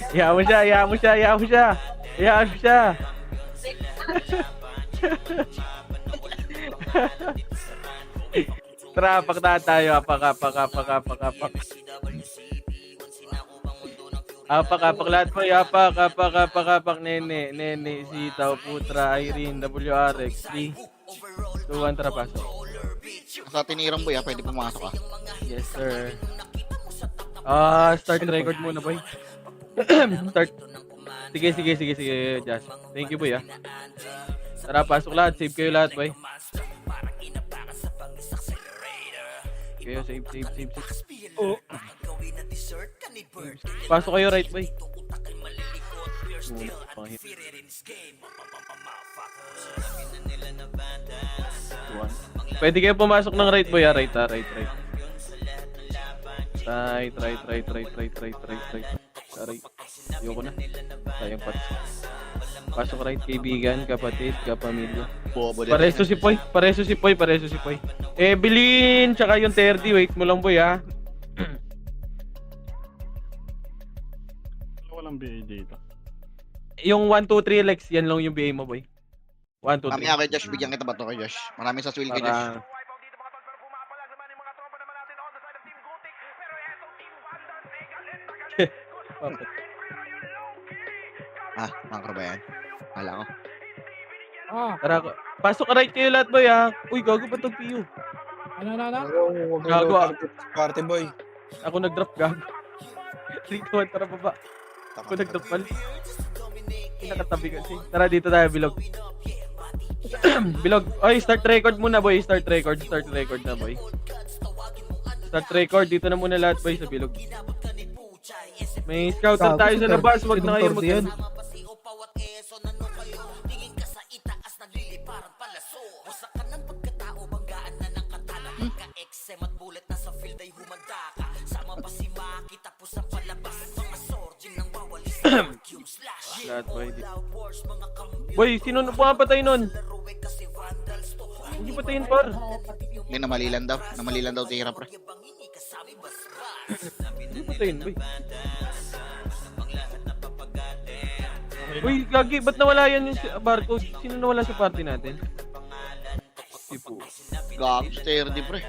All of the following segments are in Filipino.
Hayaan mo siya, hayaan mo siya, hayaan mo siya. Hayaan mo siya. Tara, apak na tayo. Apak. Apak lahat po. Apak. Nene, Sitaw, Putra, Irene, WRX, 3, 2, 1, tara, pasok. Sa tinirang boy, pwede pumasok ka. Yes, sir. Start record muna, boy. Start. Sige, Josh. Thank you, boy, Tara, pasok lahat. Save kayo lahat, boy. Kayo, save. Oh. Pasok kayo, right, boy. Pwede kayo pumasok ng right, boy, Right. Right. Ayoko na. Sayang pat. Pasok right, kaibigan, kapatid, kapamilya. Pareso si Poy. Evelyn, tsaka yung 30. Wait mo lang, boy, Walang BA dito. Yung 1, 2, 3, Lex, yan lang yung BA mo, boy. 1, 2, 3. Mamaya kay Josh, bigyan kita ba ito kay Josh? Maraming sa swil kay Josh. Mangkro ba yan? Hala ko. Tara, pasok ka right kayo lahat, boy, Uy, gago ba itong PU? Gago, Party boy. Ako nag-drop, gago. 3, 2, 1, tara baba. Ako nag-drop pala. Nakatabi kasi. Tara, dito tayo, Bilog. Bilog. Oy, start record muna, boy. Start record na, boy. Start record. Dito na muna lahat, boy, sa Bilog. May scouter tayo sa labas. Wag na kayo mag- Lahat, boy. Boy, sino na pumapatay nun? Hindi patayin, par. Hindi, namalilan daw tira, pre. Hindi patayin, boy. Uy, gagi, ba't nawala yan yung barcode? Sino nawala sa party natin? Si Po. Gago, sturdy, pre.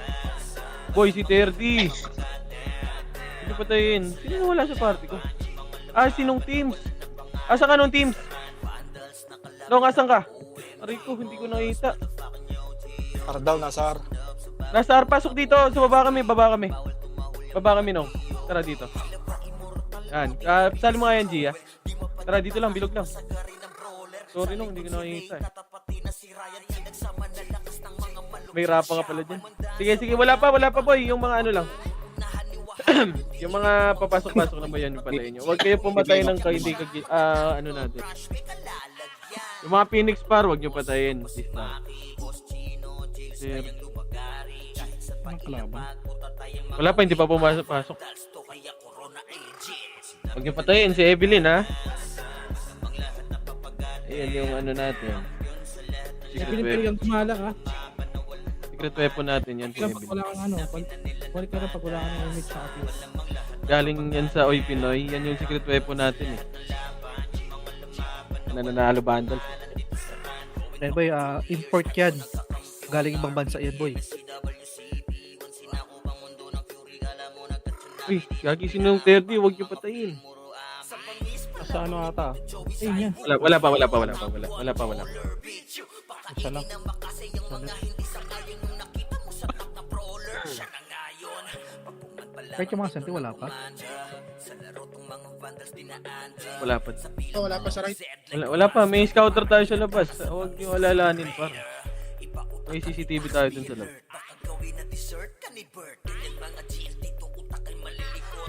Boy, si Terdy. Hindi patayin. Sino nawala sa party ko? Sinong teams? Asan ka nung teams? Long, asan ka? Aray ko, hindi ko nakita. Ar daw, nasa R. Nasa R, pasok dito. Sa baba kami. Baba kami, Nong. Tara dito. Yan. Sali mo nga yan, Gia. Tara, dito lang. Bilog lang. Sorry, Nong. Hindi ko nakita, May rapa nga pala dyan. Sige. Wala pa, boy. Yung mga ano lang. Yung mga papasok-pasok na ba yan yung patayin nyo? Huwag kayo pumatay ng hindi ano natin. Yung mga Phoenix par, huwag nyo patayin. Anong kalaban? Wala pa, hindi pa pumasok. Huwag nyo patayin si Evelyn, Ayan yung ano natin. Evelyn talagang kumala ka. Secret weapon natin yan si Pag Evelyn. wala kang balik ka na pag wala kang image sa atin. Galing yan sa Oy Pinoy. Yan yung secret weapon natin Nananalo bundle. Then boy, import yan. Galing ibang bansa yan, boy. Uy, gagi sinong 30, huwag nyo patayin. Sa ano ata? Ayun yan. Wala pa. Isa lang. Kahit yung mga santi, wala pa. Wala pa. Wala pa sa right. Wala pa. May scouter tayo sa labas. Huwag nyo alalahanin, par. May CCTV tayo dun sa labas.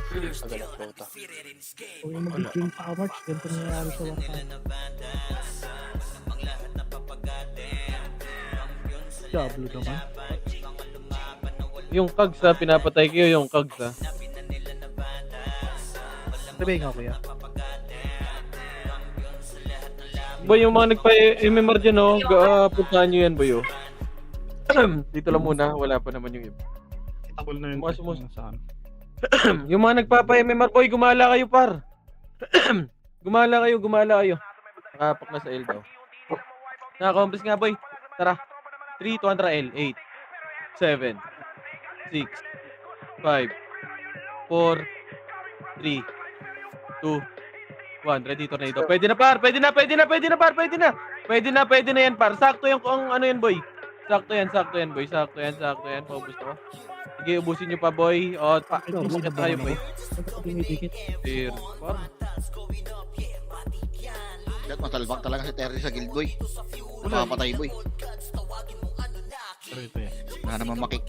Agalat bota. Kung yung mag-game pa awards, ganito nangyayari sa Warcraft. Diablo naman. Yung Kags pinapatay kayo yung Kags Sabihin nga, kuya. Boy, yung mga nagpa-MMR dyan, puntahan nyo yan, boy, Dito lang muna, wala pa naman yung iba. Table na yun. Mga sumus- Saan? Yung mga nagpapa-MMR, boy, gumala kayo, par. Gumala kayo. Nakapak na sa L daw. Naka-compress nga, boy. Tara. 3, 200 L. 8, 7, 6, 5, 4, 3, 2, 1. Ready, tornado. Pwede na, par. Pwede na yan, par. Sakto yung kung ano yan, boy. Sakto yan, boy. Sakto yan. Paubos ko. Sige, ubusin nyo pa, boy. O, ubusin na tayo, boy. Dear, par. Dapat matalbak talaga si Terry sa guild, boy. Napapatay, boy. Pero ito yan. Wala naman makik.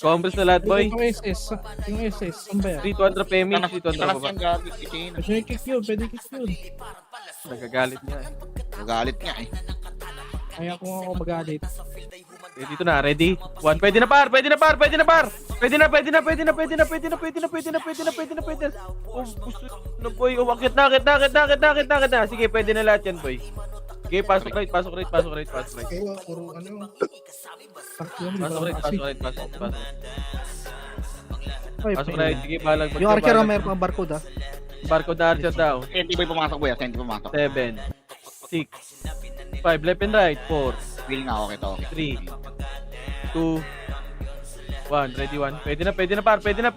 Compress na lahat, boy. Yung SS. Yung SS. Saan ba yan? 3, 200 PMH, 3, 200 Tanas baba. yan, gabi. Itin. Pwede kick yun. Nagagalit niya. Magalit nga eh. Kaya kung ako magalit. Okay, dito na, ready? 1, pwede na par. Oh, gusto na, boy. Oh, akit na. Sige, pwede na lahat yan, boy. Sige, pasok right. Kayo, puro ano. Pasok right. Sige, balag. Yung Archer ang mayroon pang barcode ah. Barcode na Archer daw. Senti boy pumasok, boy. Senti pumasok. 7, 6, 5, left and right. 4, Feel nga okay to. 3, 2, 1. Ready, 1. Pwede na, par. Pwede na.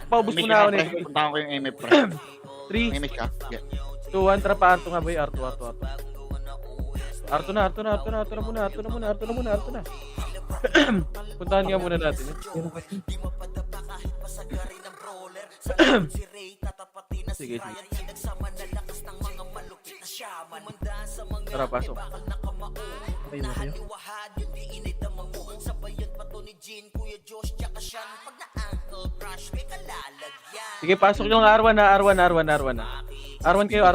Paubos mo na ako nito. Punta ko yung MF, pre. 3, MF ka? Yeah. 2, 1. Tara pa, Arto nga, boy. Arto na muna. Puntahan nga muna natin. Sige. Tara, pasok. Okay ba kayo? Sige, pasok yung R1 na. R1 kayo.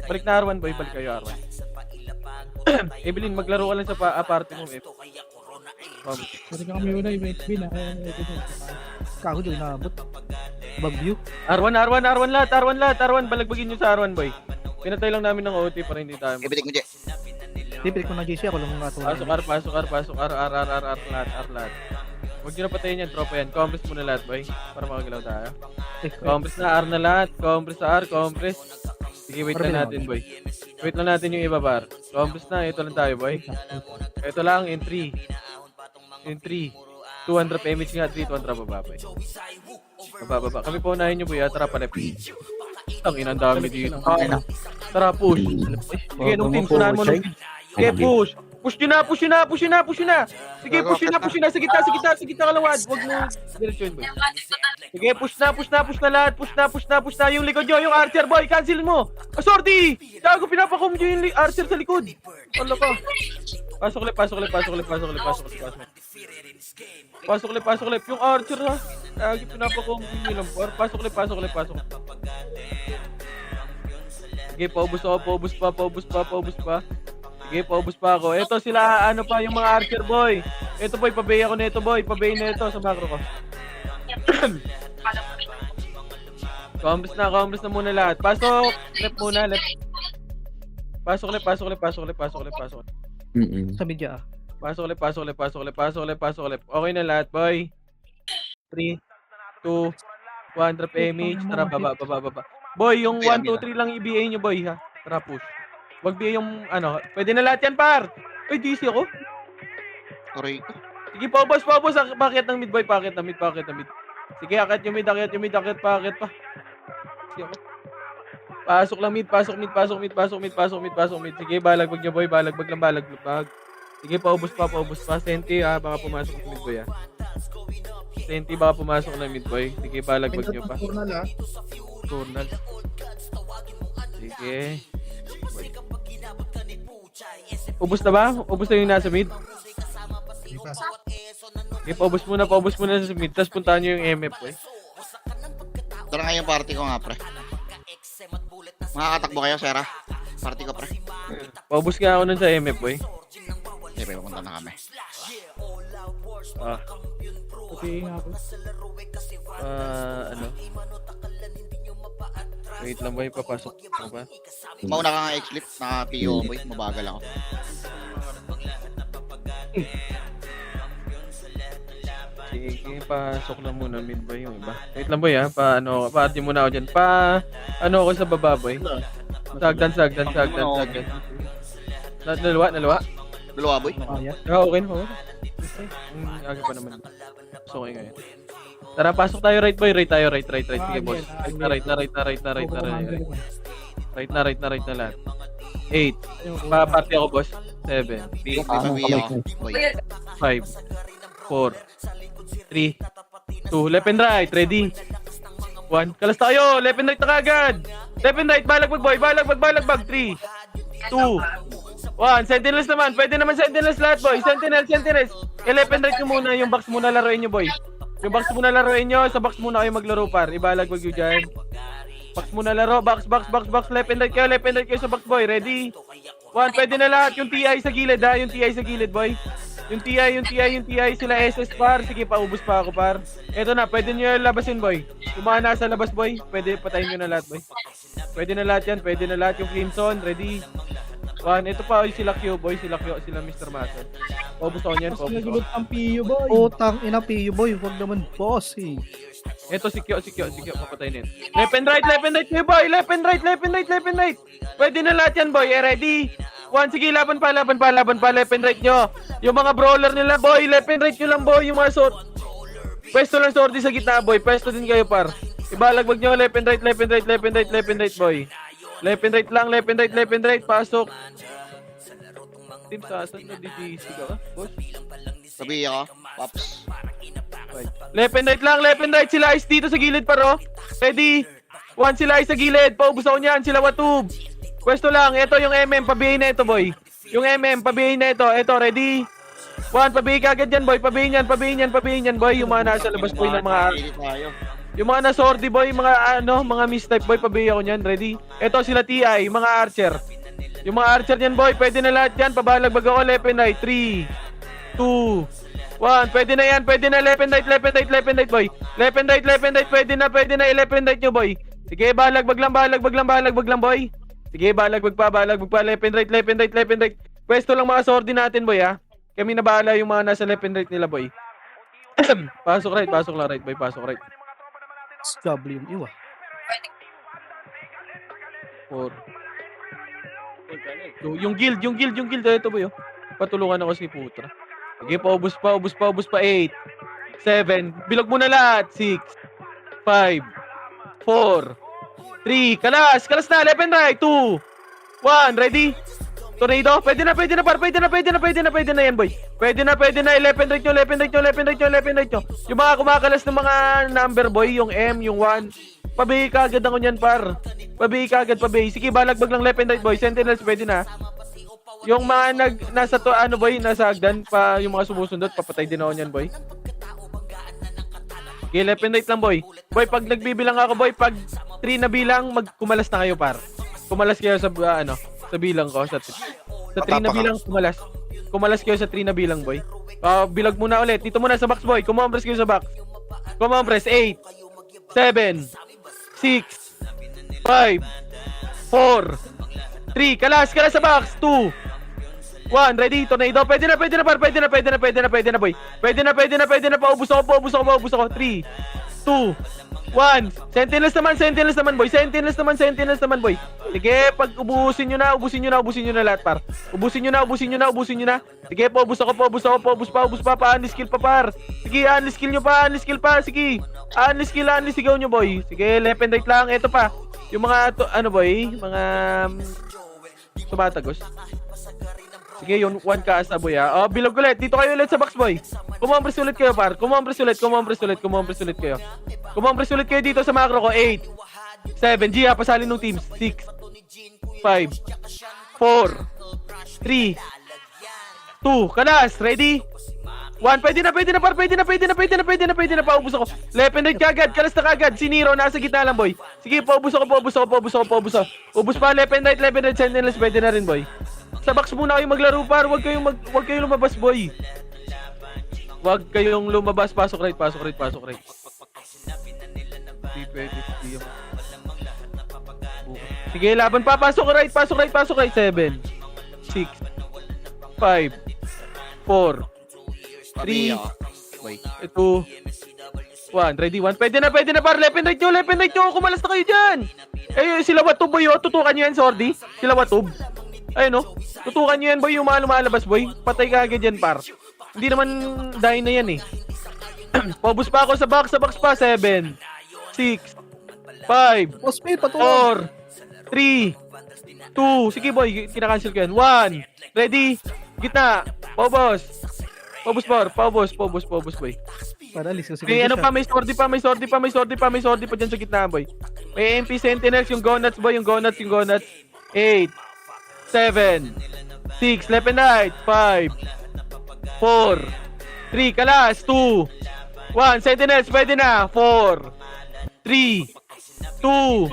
Balik na R1, boy. Balik kayo, R1. Evelyn, maglaro ka lang sa aparte mo, eh. Pwede ka kami wala yung HB na. Kago doon naabot. Bagview. R1 lahat. Balagbagin nyo sa R1, boy. Pinatay lang namin ng OT para hindi tayo. Ibitik mo, Je. Tipilik ko ng JC ako lang nga Pasok R lahat. Huwag nyo na patayin yan, tropa yan. Compress muna lahat, boy. Para makagalaw tayo. Compress na R na lahat. Compress. Sige, wait lang natin, boy. Wait lang natin yung iba, bar. Compress na, ito lang tayo, boy. Ito lang, in 3. 200 PMH nga, 3, 200 baba, boy. Baba. Kami po unahin nyo, boy. Tara, palep. Ang inang dami dito. Tara, push. Sige, nung team, sunahan mo nung team. Sige, push. Push nyo na. Sige, push nyo na. Sa gitna kalawad. Huwag mo direksyon, boy. Sige, push na lahat. Push na. Yung likod nyo, yung Archer, boy. Cancel mo. Sorty! Gago, pinapakom nyo yung Archer sa likod. Wala ka. Pasok ulit. Yung Archer, ha. Gago, pinapakom nyo lang. Pasok ulit. Sige, paubos pa. Sige, paubos pa ako. Ito sila, ano pa, yung mga Archer, boy. Ito, boy, pabay ako nito, boy. Pabay na ito sa macro ko. Combos na muna lahat. Pasok, left muna, left. Pasok ulit. Sa media ah. Pasok ulit. Okay na lahat, boy. 3, 2, 1, drop image. Tara, baba. Boy, yung 1, 2, 3 lang i-BA nyo, boy, ha. Tara, push. Wag BA yung, ano, pwede na lahat yan, par. Uy, DC ako. Aray. Sige, paubos. Bakit ng mid, boy? Bakit ng mid? Sige, akit yung mid, pa. Sige ako. Pasok lang mid. Sige, balagbag nyo, boy. Balagbag. Sige, paubos pa. Senti, baka pumasok ng mid, boy, ha. Senti, baka pumasok ng mid, boy. Sige, balagbag nyo pa. Turnal. Sige. Ubus na ba? Ubus na yung nasa mid? Okay, paubos muna sa mid. Tapos puntahan nyo yung MF, boy. Tara nga yung party ko nga, pre. Makakatakbo kayo, Sarah. Party ko, pre. Paubos nga ako nun sa MF, boy. Hindi, pre, pupunta na kami. Okay nga ako. Ano? Wait lang, boy. Papasok. Ano ba? Mauna ka nga X-Flip. Naka-PO, boy. Mabagal ako. Sige, papasok na muna mid boy yung iba. Wait lang boy ha, pa-add muna ako dyan. Ako sa baba boy. Sagdan. Nalawa? Dalawa, boy. Kaya. Okay na. Aga pa naman. So, okay ngayon. Tara, pasok tayo right boy. Right tayo, right. Sige boss. Right na lahat. 8. Papati ako boss. 7. Pawi ako, boy. 5. 4. 3. 2. Left and right. Ready? 1. Kalas tayo. Left and right na kagad. Left and right. Balagbag boy. Balagbag. 3. 2. 1. Sentinels naman. Pwede naman sentinels lahat boy. Sentinels. Left and right nyo muna. Yung box muna laruin nyo boy. Yung box muna laruin nyo. Sa box muna kayo maglaro par. Ibalagbag nyo dyan. Box muna laro. Box. Left and right kayo sa box boy. Ready? 1. Pwede na lahat. Yung TI sa gilid ha. Yung TI sa gilid boy. Yung TI, sila SS par. Sige, paubos pa ako par. Eto na, pwede nyo labasin boy. Yung mga nasa labas boy, pwede patayin nyo na lahat boy. Pwede na lahat yan, yung Crimson, ready. 1, ito pa sila Q boy, sila Mr. Mason. Paubos ako niyan, Mas paubos ako. nagulot ang PU boy. Utang ina PU boy, huwag naman boss eh. Ito si Q, papatayin yan. Left and right kayo boy, left and right. Pwede na lahat yan boy, ready. 1, sige, laban pa, left and right nyo. Yung mga brawler nila boy, left and right nyo lang boy, yung mga pwesto lang sorti sa gitna boy, pwesto din kayo par. Ibalagbag nyo, left and right boy. Left and right, pasok. Team Sasan na DTC ka ba, boss? Sabi ako, Pops. Left and right, sila Ice dito sa gilid paro. Ready? 1 sila Ice sa gilid, paubos ako niyan, sila Watub. Pwesto lang, ito yung MM, pabihin na ito boy. Yung MM, pabihin na ito, ready? 1, pabihin ka agad yan boy, pabihin yan boy. Yung mga nasa labas boy ng mga... Yung mga nasordi boy, mga mistype boy, pabihin ako niyan, ready? Ito sila TI, mga archer. Yung mga archer niyan boy, pwede na lahat yan, pabalagbag ako, left and right, 3, 2, 1, pwede na yan, left and right boy. Left and right, pwede na, left and right nyo boy. Sige, balagbag lang boy. Sige, balagbag pa, left and right. Pwesto lang mga sordi natin boy ha. Kami na bahala yung mga nasa left and right nila boy. Pasok lang right boy, pasok right. W yung iwa. 4. Yung guild ito boy oh. Patulungan ako si Putra. Sige, paubos pa 8. 7. Bilog mo na lahat. 6. 5. 4. 3. Kalas na, left and right. 2. 1, ready? Tornado, pwede na yan boy. Pwede na, left and right nyo. Yung mga kumakalas ng mga number boy, yung M, yung 1. Pabihi ka agad ako nyan par. Sige, balagbag lang left and right boy. Sentinels, pwede na. Yung mga nasa hagdan pa, yung mga sumusundot, papatay din ako nyan boy. Okay, left and right lang boy. Boy, pag nagbibilang ako boy, pag 3 na bilang, kumalas na kayo par. Kumalas kayo sa sa bilang ko, sa 3 na bilang kumalas kayo sa 3 na bilang boy. Bilag muna ulit. Dito muna sa box boy. Kumompres kayo sa box. Kumompres 8 7 6 5 4 3. Kalas sa box. 2 1, ready? Tornado. Pwede na boy. Pwede na. Paubos ako. 3 2 1. Sentinels naman boy. Sige, pag ubusin nyo na lahat par. Ubusin nyo na. Sige, paubos pa. Pa-unli skill pa par. Sige, unli skill pa. Sige, unli sigaw nyo boy. Sige, left and right lang. Ito pa. Yung mga, boy, mga tumatagos. Sige, yung 1 kaasa boy ha. Bilog ulit. Dito kayo ulit sa box boy. Kumompres ulit kayo par. Kumompres ulit kayo. Kumompres ulit kayo dito sa macro ko. 8 7, G ha, pasalin ng teams. 6 5 4 3 2, kalas, ready? 1, pwede na par. Pwede na. Paubos ako. Left and right kagad, kalas na kagad. Si Nero, nasa gitna lang boy. Sige, paubos ako. Ubos pa, left and right. Sentinels, pwede na rin boy. Sa box muna kayo maglaro par. Huwag kayong lumabas boy. Huwag kayong lumabas. Pasok right. Sige, laban pa. Pasok right. 7 6 5 4 Pabi 3 ako, boy. 2 1. Ready, 1. Pwede na, par. Left and right nyo. Kumalas na kayo dyan. Eh, sila Watub, boy, oh. Tutukan nyo yan, Sordi. Sila Watub. Ayun, oh. Tutukan nyo yan, boy, yung mga lumalabas, boy. Patay ka agad yan, par. Hindi naman dahil na yan, eh. Pabus pa ako sa box pa. 7, 6, 5, Oh, speed, patuloy. 4, 3, 2. Sige, boy, kinakancel ko yan. 1. Ready. Gitna. Pabos, boy. Para alis kasi. May ano pa, may sordi pa dyan sa gitna, boy. May MP Sentinels, yung Gonuts, boy, yung Gonuts. 8, 7, 6, left and right, 5, 4, 3, kalas, 2, 1, Sentinels, pwede na, 4, 3, 2,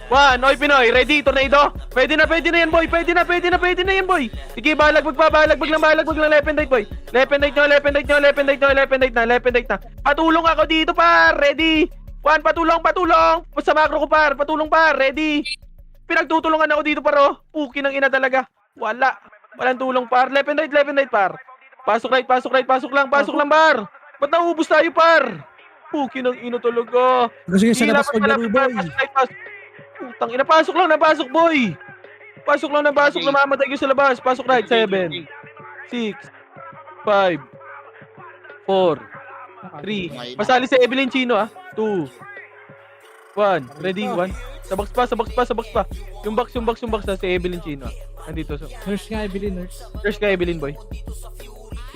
1, Oy Pinoy, ready, tornado? Pwede na yan, boy, pwede na yan, boy. Sige, balag lang, left and right, boy. Left and right na. Patulong ako dito, par, ready. 1, patulong. Sa macro ko, par, patulong, par, ready. Pinagtutulungan ako dito, par, oh. Puki ng ina talaga. Walang tulong, par. Left and right, par. Pasok lang, par. Ba't naubos tayo, par? Puki ng ina talaga. Kasi sa labas maglaro, boy. Putang ina, pasok, boy. Pasok, namamatay ko sa labas. Pasok right, 7, 6, 5, 4, 3. Pasali si Evelyn Chino, 2, 1. Ready, 1. Sa box pa. Yung box na si Evelyn Chino. Andito. Nurse nga, Evelyn, nurse. Search ka, Evelyn, boy.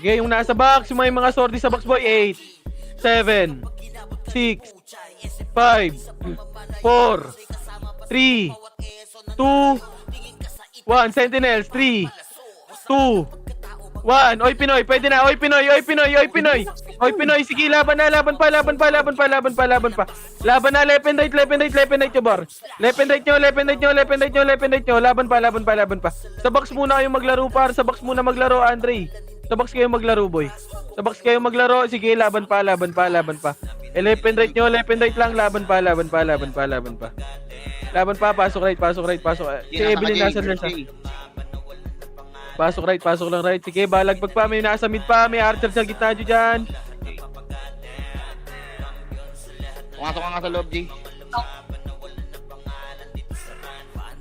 Sige, yung nasa box, yung may mga sordi sa box, boy. 8, 7, 6, 5, 4, 3, 2, 1. Sentinels, 3, 2, 1. Oy Pinoy, pwede na. Oy Pinoy. Sige, laban pa. Laban na, left and right nyo, bar. Left and right nyo. Laban pa. Sa box muna kayong maglaro, par. Sa box muna maglaro, Andre. Sa box kayo maglaro, boy. Sige, laban pa. Left and right lang, laban pa. Laban pa, pasok right. Si Evelyn nasa nurse, ha. Pasok lang right. Sige, balagpag pa. May nasa mid pa. May archer sa gitna nyo dyan. Pumasok ka nga sa loob, G.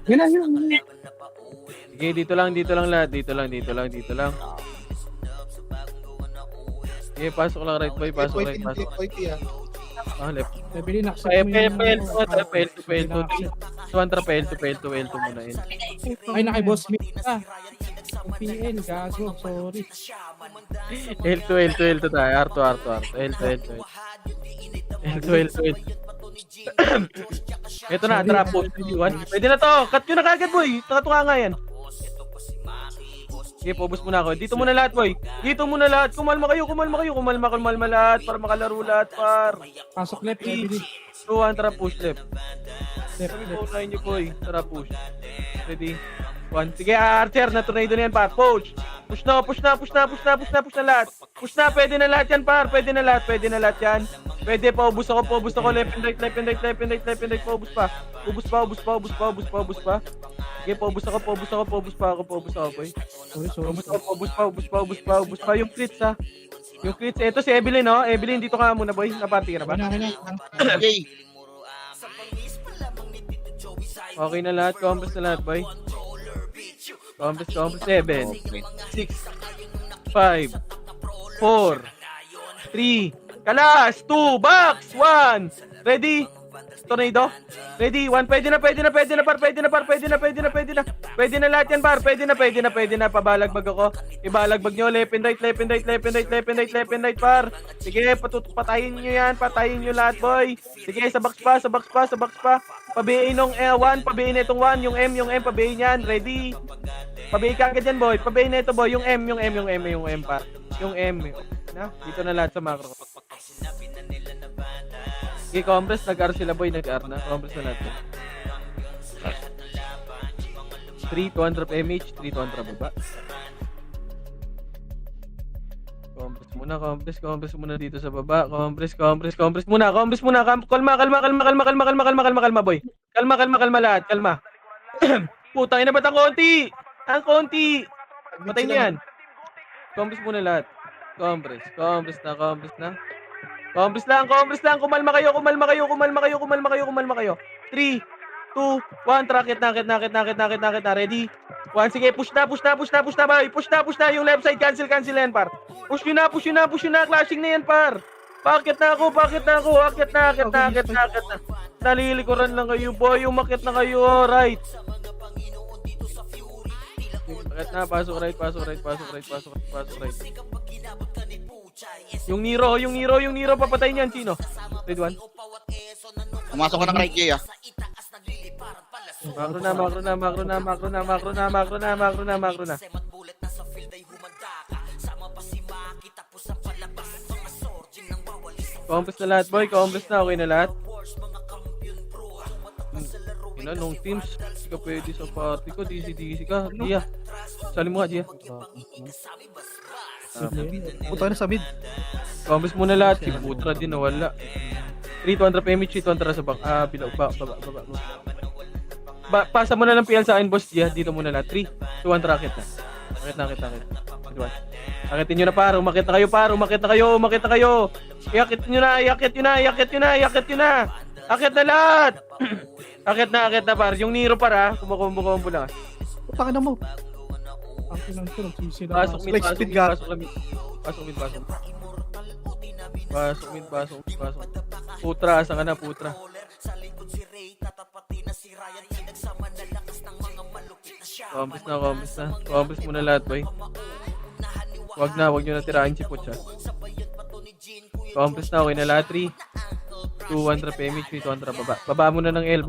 Yan. Sige, dito lang lahat. Dito lang. Sige, pasok lang right, boy. Pasok right. Left. Evelyn, accept Ay, mo yung... PL to muna yun. Ay, naki-boss me ka. Yung PL, gago, sorry. L2 tayo. Arto. L2. Ito na, trap po. Pwede na to. Cut nyo na kagad, boy. Nakatuka nga yan. Sige, pubos muna ako. Dito muna lahat, boy. Kumalma kayo. Kumalma lahat para makalaro lahat, par. Pasok left, Evelyn. 2, 1, tara push left. Left. Paunahin nyo, boy. Tara push. Ready? 1. Sige, Archer. Na tornado na yan, par. Push na lahat. Push na, pwede na lahat yan, par. Pwede na lahat yan. Pwede, paubos ako. Left and right. Paubos pa. Sige, paubos ako, boy. Sorry. Paubos pa. Yung crits, ha. Ito si Evelyn, no? Evelyn, dito ka muna, boy. Napati ka na ba? Okay. Okay na lahat. Compass na lahat, boy. Compass. 7, 6, 5, 4, 3, kalas, 2, box, 1. Ready? Tornado? Ready? 1. Pwede na, par. Pwede na lahat yan, par. Pwede na. Pabalagbag ako. Ibalagbag nyo. Left and right, par. Sige, patayin nyo yan. Patayin nyo lahat, boy. Sige, sa box pa. Pabihin nung 1. Pabihin na itong 1. Yung M. Pabihin yan. Ready? Pabihin ka agad yan, boy. Pabihin na ito, boy. Yung M, par. Yung M. Na? Dito na lahat sa macro. Okay, compress, nag-R sila, boy, nag-R na. Compress na natin. 3, 200 mH, 3, 200 baba. Compress muna dito sa baba. Compress muna. Kalma, boy. Kalma lahat, kalma. Putang ina, ba't ang konti? Patay na yan. Compress muna lahat. Compress na. Compres lang. Kumalma kayo. 3, 2, 1, rakit na. Ready? 1, sige, push na, boy. Push na. Yung left side, cancel yan, par. Push nyo na. Clashing na yan, par. Bakit na ako? Akit na. Nalilikuran lang kayo, boy. Umakit na kayo, right. Bakit na, pasok right. Yung Nero, papatayin yan, sino? Red one. Pumasok ka ng right, Jay, ah. Makro na. Compres na lahat, boy. Okay na lahat. Nung teams, hindi ka pwede sa party ko. DC ka. Dia. Sali mo nga, Dia. Puta na sa mid. Compres muna lahat. Si Putra din nawala. 300 PMH, 200 sa back. Bilog. Baba. Pasa mo na ng PL sa akin, boss. Dia. Dito muna lahat. 3, 2, 1, rakit na. Rakit. Akitin nyo na, par. Umakit na kayo. Iakit nyo na. Akit na lahat. Akit na, par. Yung Nero, par, ha. Kumukombo lang. Puta na mo. Ang pinang ko, nagsisila. Pasok mid. Putra, asa ka na, putra. Compres muna lahat, boy. Wag nyo na tirahin si Pucha. Compres na, okay na lahat. 3, 200 PMH, 200 baba. Baba muna ng L.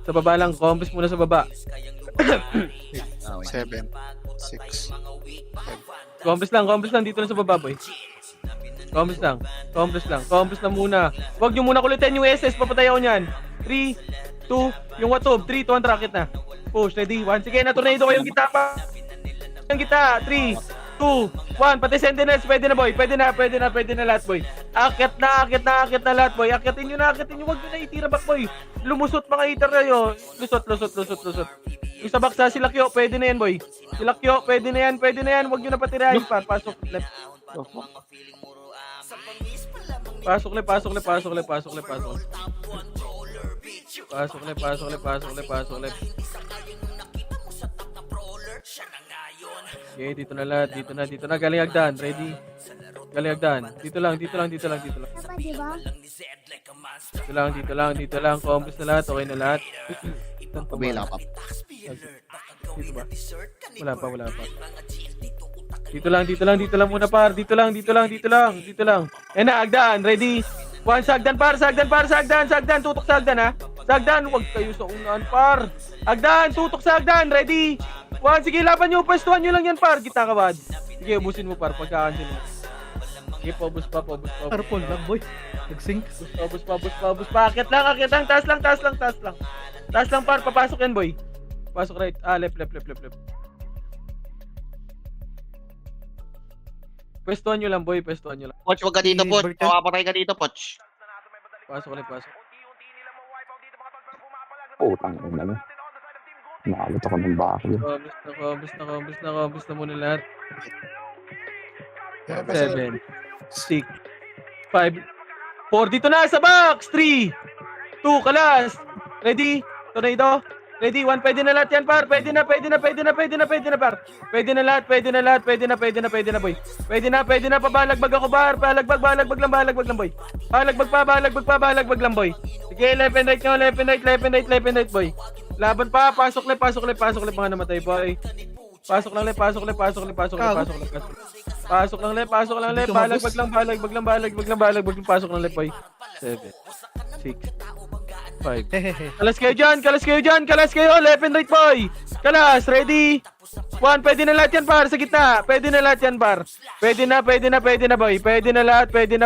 Sa baba lang, compres muna sa baba. 7, 6. Compres lang, dito na sa baba, boy. Compres lang muna. Wag nyo muna kulitin yung SS, papatay ako nyan. 3, 2, yung watob, 3, 200 rakit na. Push, ready, 1, sige, na-tornado kayong kita pa. Yung kita, 3, 2, 1, pati sentinels, pwede na, boy. Pwede na lahat, boy. Akit na lahat, boy. Akitin nyo, wag nyo na itira back, boy. Lumusot mga hitter kayo. Lusot. Yung sa baksa, si Lakyo, pwede na yan, boy. Si Lakyo, pwede na yan. Wag nyo na patirahin, par. Pasok, left. Pasok. Okay, dito na lahat. Dito na. Galing Agdan. Ready? Dito lang. Diba? Dito lang. Compres na lahat. Okay na lahat. Pabila ka pa. Dito ba? Wala pa. Dito lang muna, par. Dito lang. Na, Agdan. Ready? 1, sagdan, par. Sagdan. Tutok sa Agdan, ha? Sagdan, huwag kayo sa unahan, par. Agdan, tutok sa Agdan. Ready? 1, sige, laban nyo. Pwestuhan nyo lang yan, par. Kita ka, bad. Sige, ubusin mo, par. Pagka-cancel mo. Sige, paubos pa. Purple lang, boy. Nag-sync. Paubos pa. Akit lang. Taas lang, par. Papasok yan, boy. Pasok right. Left. Pwestuhan nyo lang, boy. Poch, wag ka dito, Poch. Makapatay ka dito, Poch. Pasok. Putang ina na. Nakabot ako ng bakil. Compres na muna lahat. 7, 6, 5, 4. Dito na sa box. 3, 2, kalas. Ready? Tornado. Ready? 1, pwede na lahat yan, par. Pwede na, par. Pwede na lahat, boy. Pwede na, pabalagbag ako, par. Balagbag lang, boy. Balagbag lang, boy. Sige, left and right, boy. Laban pa, pasok left, mga namatay, boy. Pasok lang left. Balagbag lang, pasok lang left, boy. 7, 6, 5. Kalas kayo dyan. Left and right, boy. Kalas, ready? 1, pwede na lahat yan, par. Sa gitna. Pwede na, boy. Pwede na lahat. Pwede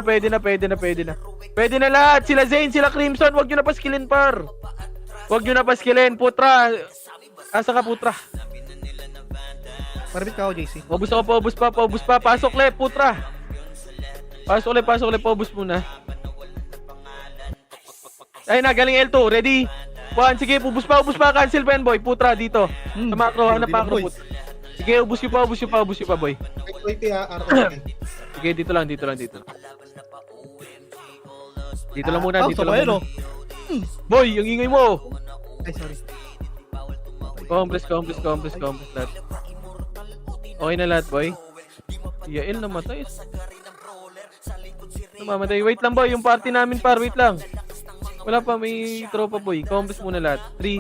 na lahat. Sila Zane, sila Crimson. Wag nyo na paskilin, par. Putra. Asa ka, Putra? Parabit ka ako, JC. Paubos pa. Pasok left, Putra. Pasok left, paubos muna. Ayun na, galing L2. Ready? 1, sige, ubus pa. Cancel pa yan, boy. Putra, dito. Sa macro, hanap macro, put. Sige, ubus nyo pa, boy. Wait, ha. Araw. Sige, dito lang. Dito lang muna, dito lang Ayun, muna. Boy, yung ingay mo! Ay, sorry. Compress lahat. Okay na lahat, boy. Yael namatay. Namamatay. Wait lang, boy. Yung party namin, par. Wait lang. Wala pa, may tropa, boy. Compress muna lahat. 3,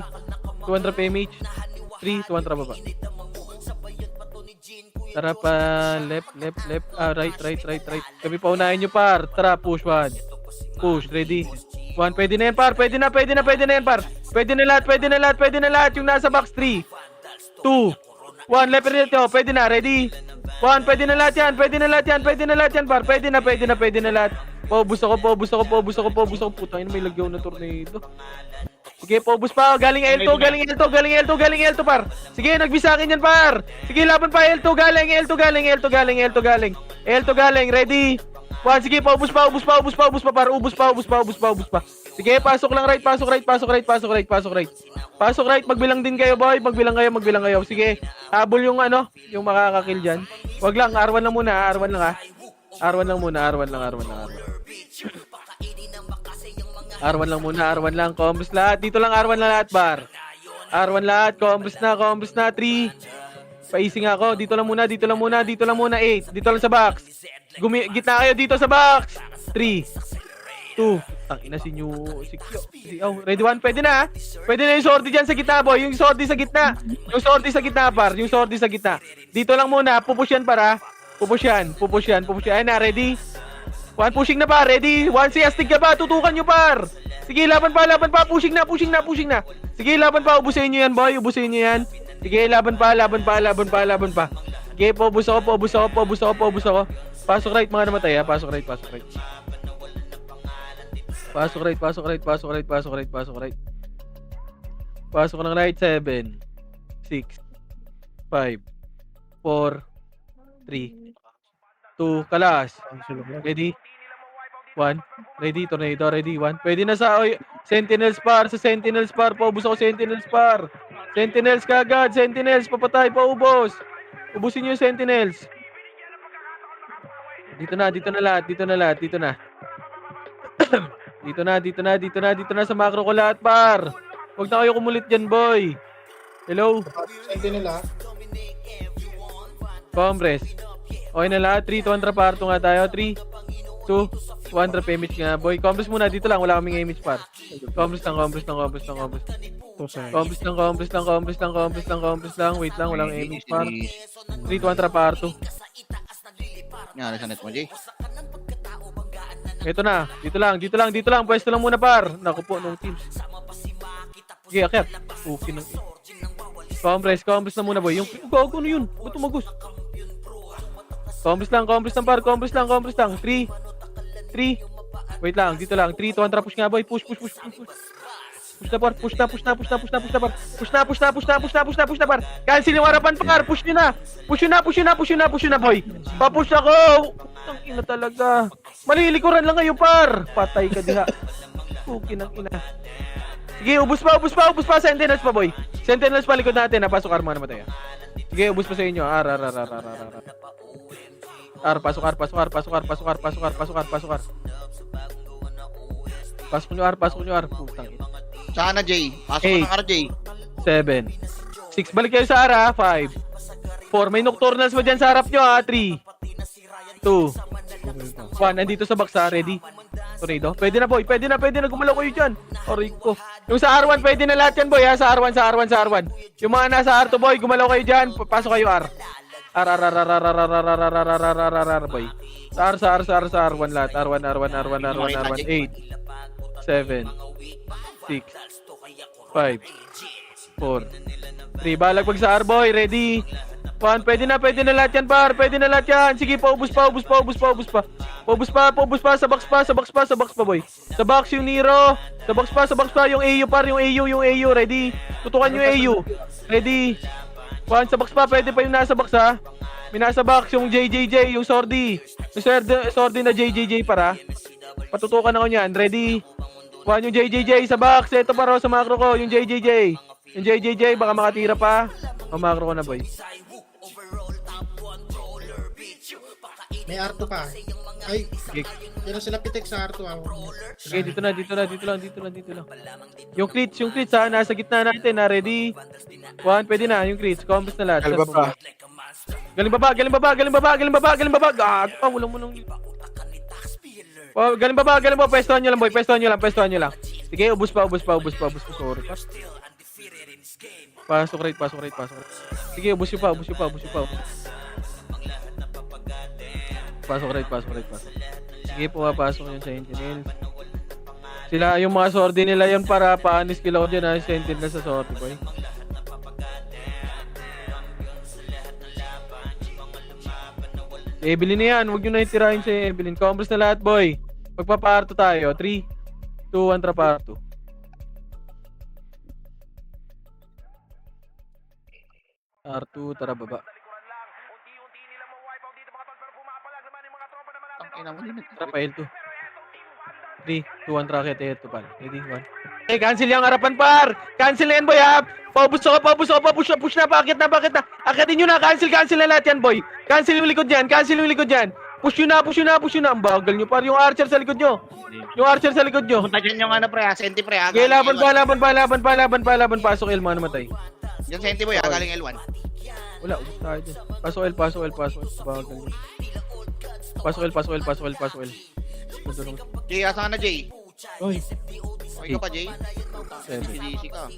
200 PMH. 3, 200 baba. Tara pa, left. Right. Kami pa unahin nyo, par. Tara, push 1. Push, ready. 1, pwede na yan, par. Pwede na yan, par. Pwede na lahat. Yung nasa box, 3, 2, 1, left rin ito. Pwede na, ready. 1, pwede na lahat yan, par. Pwede na lahat. Paubos ako. Putang ina, may lagyaw na tornado. Sige, paubos pa. Galing L2, par. Sige, nagbisa akin yan, par. Sige, laban pa. L2 galing. Ready. 1, sige, paubos pa, par. Ubos pa. Sige, pasok lang right. Pasok right. Magbilang din kayo, boy. Magbilang kayo. Sige, habol yung yung makakakill dyan. Wag lang, R1 lang muna, R1 lang. R1 lang, combos lahat. Dito lang R1 lang lahat, bar. R1 lahat, combos na, 3. Paising ako, dito lang muna, 8. Dito lang sa box. Gitna kayo dito sa box. 3, 2, tangina si ready 1, pwede na. Pwede na yung sortie dyan sa gitna, boy. Yung sortie sa gitna, par. Dito lang muna, pupusyan para. Pupusyan. Ayun na, ready. 1, pushing na, par. Ready. 1, si astig ka ba? Tutukan nyo, par. Sige, laban pa. Pushing na. Sige, laban pa. Ubusin nyo yan, boy. Sige, laban pa. Sige, paubos ako. Pasok right, mga namatay, ha. Pasok right. Pasok ng right, 7, 6, 5, 4, 3, 2, kalas. Ready? 1, ready, tornado, ready, 1. Pwede na sa Sentinels par, paubos ako Sentinels par. Sentinels kagad, papatay, paubos. Ubusin niyo yung Sentinels. Dito na lahat. Dito na sa macro ko lahat, par. Huwag na kayo kumulit dyan, boy. Hello? Compress. Okay na lahat. 3, 200 parto nga tayo. 3, 2, 200 image nga, boy. Compress muna. Dito lang. Wala kaming image, par. Compress lang. Compress lang. Wait lang. Walang image, par. 3, 200 parto. Nga, sa net mo, Jay. Ito na. Dito lang. Pwesto lang muna, par. Naku po, nung teams. Sige, akyat. Okay na. Compress na muna, boy. Yung gago na yun. Ba't tumagos? Compress lang, par. Compress lang. 3. Wait lang, dito lang. 3, 200 push nga, boy. Push. Push na, par. Push na, par. Cancel yung harapan, par. Push nyo na, boy. Papush ako. Ang ina talaga. Malilikuran lang kayo, par. Patay ka diha. Okay nang ina. Sige, ubus pa. Sentinels pa, boy. Sentinels pa likod natin. Napasok arma na matay. Sige, ubus pa sa inyo. Pasok. Pasok nyo, Putang ina. Saan na, Jay? Pasok ka ng RJ. 7, 6. Balik kayo sa ara. 5, 4. May nocturnals mo dyan sa harap nyo, 3, 2, 1. Nandito sa box, ready? Tornado. Pwede na, boy. Pwede na. Gumalaw kayo dyan. Aray ko. Yung sa R1, pwede na lahat yan, boy, ha? Sa R1. Yung mga nasa R2, boy, gumalaw kayo dyan. Pasok kayo, R. Boy. Sa R1 lahat. R1. 8, 7, 6, 5, 4, 3. Balag pag sa R, boy. Ready? 1. Pwede na lahat yan, par. Sige, paubos pa. Sa box pa, boy. Sa box yung Nero. Sa box pa. Yung AU, par. Yung AU. Ready? Tutukan yung AU. Ready? 1. Sa box pa. Pwede pa yung nasa box, ha? May nasa box yung JJJ, yung Sordi. Yung Sordi na JJJ, para. Patutukan ako niyan. Ready? 1. Yung JJJ sa box. Ito para sa macro ko. Yung JJJ. Baka makatira pa. Macro ko na, boy. May R2 pa. Ay, Sige, yun ang sila pitek sa R2 ako. sige, dito lang. Yung cleats ha, nasa gitna natin na ready. 1, pwede na, yung cleats. Combos na lahat. Kalba pa. Galing baba. Gago pa, walang mo nung... Oh, galing baba. Pwestuhan nyo lang, boy. Pwestuhan nyo lang. Sige, ubus pa. Sorry pa. Pasok rate. Sige, ubus nyo pa. Pasok rate. Sige, pumapasok yung Sentinel. Sila, yung mga sordi nila yun para paanis kila ko dyan ha, Sentinel sa sordi, boy. Si Evelyn na yan, huwag nyo na itirahin si Evelyn. Combos na lahat, boy. Magpaparto tayo. 3, 2, 1, traparto. R2, tara baba. Ang ina mo limit. Tara pa L2. 3, 2, 1, tracket. Ito pal. Ready, 1. Cancel yung harapan, par! Cancel na yan, boy, ha! Paubos ako, push na, bakit na? Akitin nyo na, cancel na lahat yan, boy. Cancel yung likod dyan. Push nyo na. Ang bagal nyo, par. Yung archer sa likod nyo. Punta dyan yung ano pre, Senti pre. Okay, laban pa. Pasok L, mga namatay. Yung Senti boy, galing L1. Wala, ubus tayo dyan. Pasok L. Bagal nyo. Pasok L. Tutulong. Jay, asa ka na Jay? Oy, O ikaw pa Jay? 7. GC ka.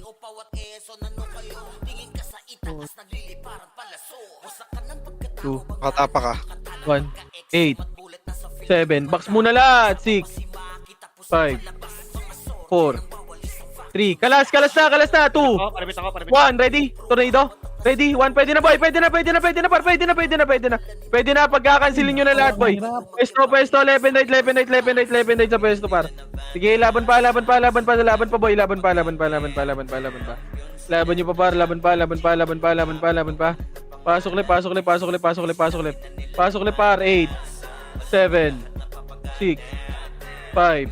2, Katapa ka. 1, 8, 7. Box muna lahat. 6, 5, 4, 3. Kalas na. 2, Parabit ako. 1. Ready? Tornado? Ready? 1. Pwede na, boy. Pwede na. Pwede na. Pagkakansilin nyo na lahat, boy. Pwesto. 11 right sa pwesto, par. Sige, laban pa, boy. Laban pa. Laban nyo pa, par. Laban pa. Pasok ulit, par. 8, 7, 6, 5,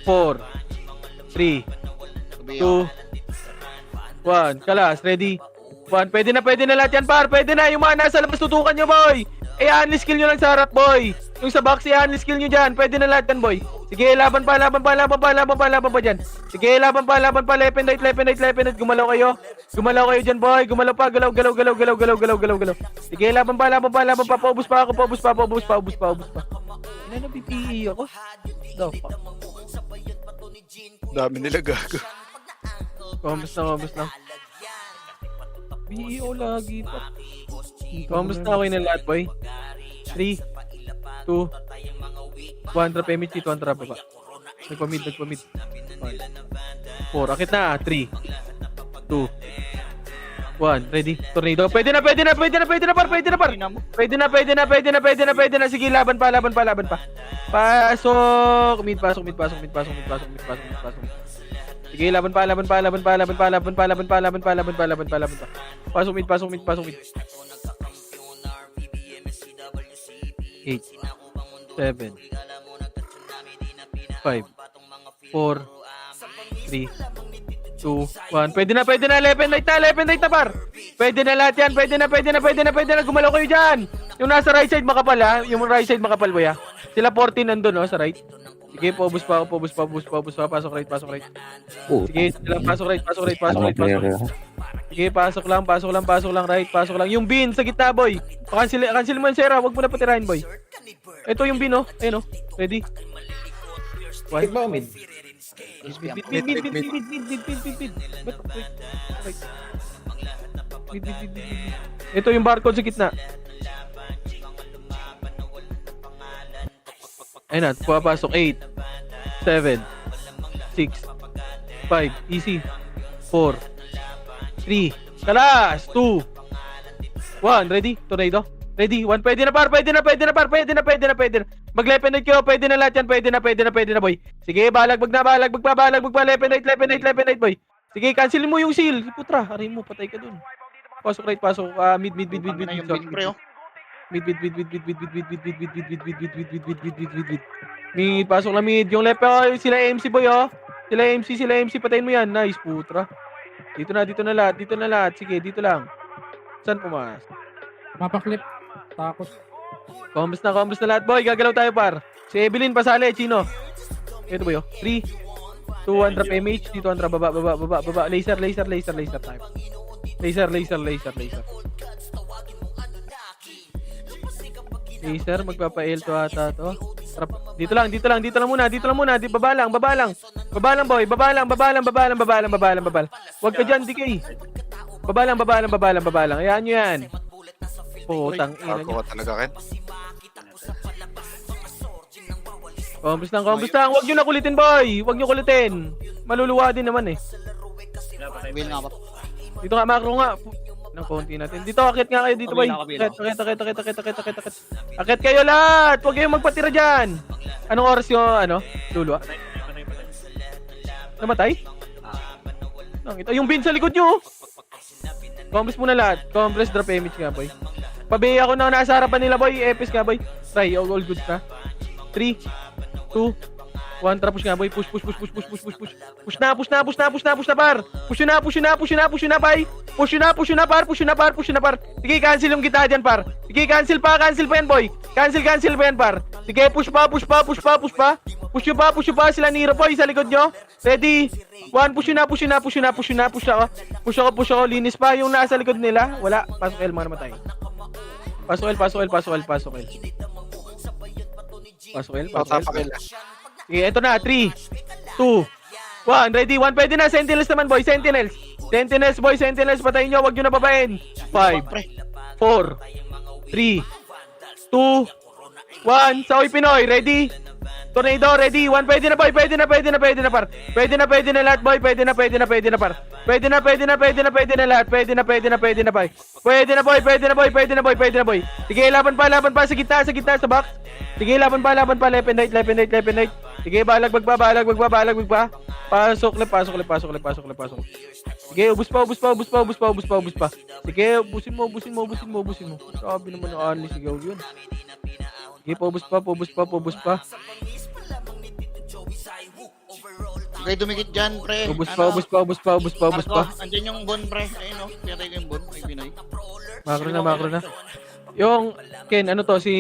4, 3, 2, 1. Kalas, ready? 1. Pwede na lahat yan, par. Pwede na. Yung mga nasa labas, tutukan nyo, boy. I-unleash skill nyo lang sa harap, boy. Yung sa box, i-unleash skill nyo dyan. Pwede na lahat yan, boy. Sige, laban pa dyan. Sige, laban pa. Left and right. Gumalaw kayo dyan, boy. Gumalaw pa. Galaw. Sige, laban pa. Paubos pa ako. Ano na PPE ako? The fuck? Dami nila gago. Combos lang. BEO lagi pa. Kamusta okay na lahat, boy? 3, 2, 1, trap MHC, 2 trap baba. Nagpamid. 4, akit na, 3, 2, 1, ready? Tornado. Pwede na, par. Pwede na. Sige, laban pa. Pasok. Mid, pasok. Sige, laban pa. Pasok mid. 8, 7, 5, 4, 3, 2, 1. Pwede na. 11 night na, par. Pwede na lahat yan. Pwede na. Gumalaw kayo dyan. Yung nasa right side makapal, ha. Yung right side makapal, boy, ha. Sila 14 nandun, no, sa right. Sige, paubos pa. Pasok right. Oh, Sige, lang, pasok right. Sige, pasok lang, right, pasok lang. Yung bin sa gitna, boy. Cancel mo yung Sera, wag mo na patirahin, boy. Ito yung bin, oh. Ayun, oh. Ready? Mid ba o mid? Mid. Ba't? Right. Mid. Ito yung barcode sa gitna. Ayun na, pumapasok. 8, 7, 6, 5, easy. 4, 3, kalas. 2, 1, ready? Tornado. Ready? 1, pwede na, par. Mag-left and right kayo. Pwede na lahat yan. Pwede na, boy. Sige, balag, magpa left and right, boy. Sige, cancelin mo yung seal. Putra, aray mo, patay ka dun. Pasok right, pasok. Mid. Yung bin pre, oh. Mid, pasok na mid. Yung left, sila MC, boy, oh. Sila MC, patayin mo yan. Nice, putra. Dito na lahat. Sige, dito lang. Saan pumas? mapaklip. Takot. Combos na lahat, boy. Gagalaw tayo, par. Si Evelyn, pasali. Chino. Ito boy, oh. 3, 2, 1, drop MH. Dito, ang drop. Baba. Laser time. Laser. Laser, magpapa-L to ata to. Dito lang muna. Baba lang, boy. Baba lang. Huwag ka dyan, DK. Baba lang. Ayan nyo yan. Putang ina Bago nyo. ka talaga, Ken. Combos lang. Huwag nyo na kulitin, boy. Huwag nyo kulitin. Maluluwa din naman eh. Bill nga ba? Dito nga, macro nga. Ng konti natin. Dito, akit nga kayo dito, boy. Akit kayo lahat. Huwag kayong magpatira dyan. Anong oras yung, luluwa? Namatay? Ito, yung bin sa likod nyo. Combos muna lahat. Combos, drop image nga, boy. Pabihi ako na nasa harapan nila, boy. Epis nga, boy. Try, all good ka. 3, 2, 1, tara push nga, boy. Push. Push na, par. Push na, bay. Push na, par. Sige, cancel yung kita dyan, par. Sige, cancel pa yan, boy. Cancel pa yan, par. Sige, push pa. Push nyo pa sila Nero, boy, sa likod nyo. Ready? 1, push na. Push ako. Linis pa yung nasa likod nila. Wala. Pasok L, mga namatay. Pasok L. Okay, eto na. 3, 2, 1. Ready? 1. Pwede na. Sentinels naman, boy. Sentinels, boy. Patayin nyo. Huwag nyo na babain. 5, 4, 3, 2, 1. Saoy Pinoy. Ready? Tornado. Ready? 1. Pwede na, boy. Pwede na, par. Pwede na lahat, boy. Pwede na, par. Pwede na lahat. Pwede na, boy. Pwede na, boy. Sige, laban pa. Sa gitna, sa box. Sige, laban pa. Left and right. Sige, balag magba. Pasok. Sige, ubus pa. Sige, ubusin mo. Sabi naman yung only sigaw yun. Sige, paubos pa. Okay, dumikit dyan, pre. Ubus pa. Andyan yung bon, pre. Ayun, oh. Pinatay ko yung bon. Ay, Pinoy. Macro na. Yung, Ken, si...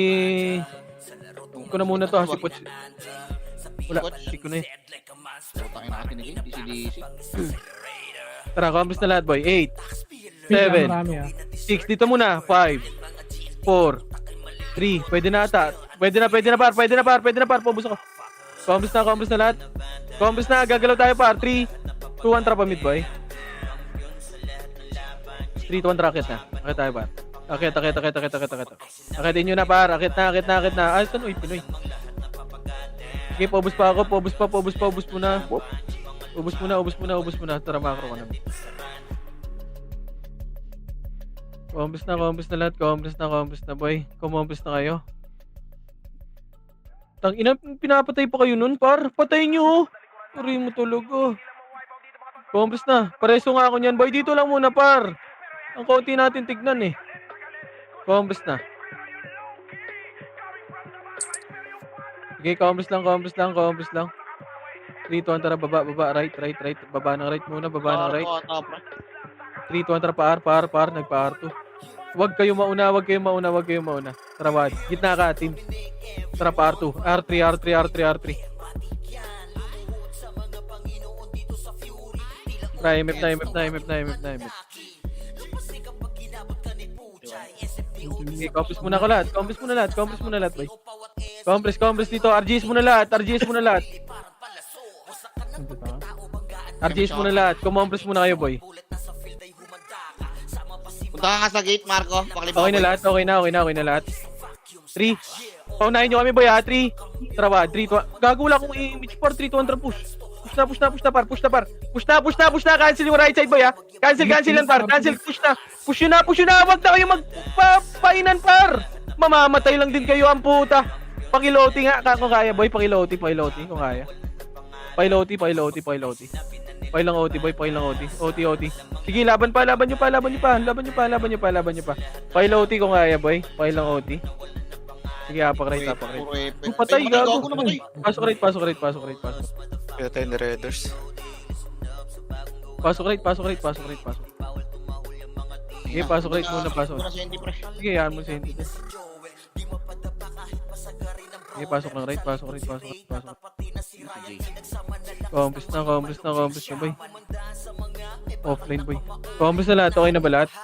ko na muna to, si Poch. Wala, si ko na eh. Putangin natin ni Game. DC. Tara, combos na lahat, boy. 8, Marami 7, 6. Dito muna. 5, 4, 3. Pwede na ata. Pwede na, par. Pabus ako. Combos na lahat. Combos na, gagalaw tayo, par. 3, 2, 1, trap mid, boy. 3, 2, 1, rocket na. Akit tayo, par. Akit. Akitin nyo na, par. Akit na. Ay, saan? Uy, Pinoy. Sige, pabus pa ako. Pabus muna. Ubus muna. Tara, macro ka na. Combos na lahat. Combos na, boy. Combos na kayo. Tangina, pinapatay pa kayo nun, par. Patay nyo. Puri mo tulog, oh. Combos na. Pareso nga ako niyan, boy. Dito lang muna, par. Ang konti natin tignan, eh. Combos na. Okay, combos lang. 3, 2, 1, tara, baba, right. Baba ng right muna, right. 3, 2, 1, tara, par, nagpa-R2. Huwag kayo mauna. Tara, wad. Gitna ka, team. Tara, pa-R2. R3. Tara, MF na. Okay, combos muna lahat, boy. Combos dito. RGS muna lahat. Kumombres muna kayo, boy. Punta ka nga sa gate, Marco. Pakalibaw. Okay na lahat. 3. Paunahin nyo kami, boy, ha. 3. Tara ba? 3, 2. Gago wala akong image par. 3, 2, 1, push. Push na. Cancel yung right side, boy, ha. Cancel yan, par. Push na. Wag na kayo magpapainan, par. Mamamatay lang din kayo, ang puta. Pakiloti nga. Kung kaya, boy. Pakiloti. Kung kaya. Pakiloti. Pakilang OT, boy. OT. Sige, laban nyo pa. Pakiloti kung kaya, boy. Pakilang OT. Sige, apak right. Patay, gago. Pasok right. Kaya tayo ni Raiders. Pasok right. Sige, pasok right muna. Sige, yan mo si Hindi. Okay, pasok ng right, pasok right, pasok right, pasok. Compass na, boy. Offline, boy. Compass na lahat, okay na ba lahat?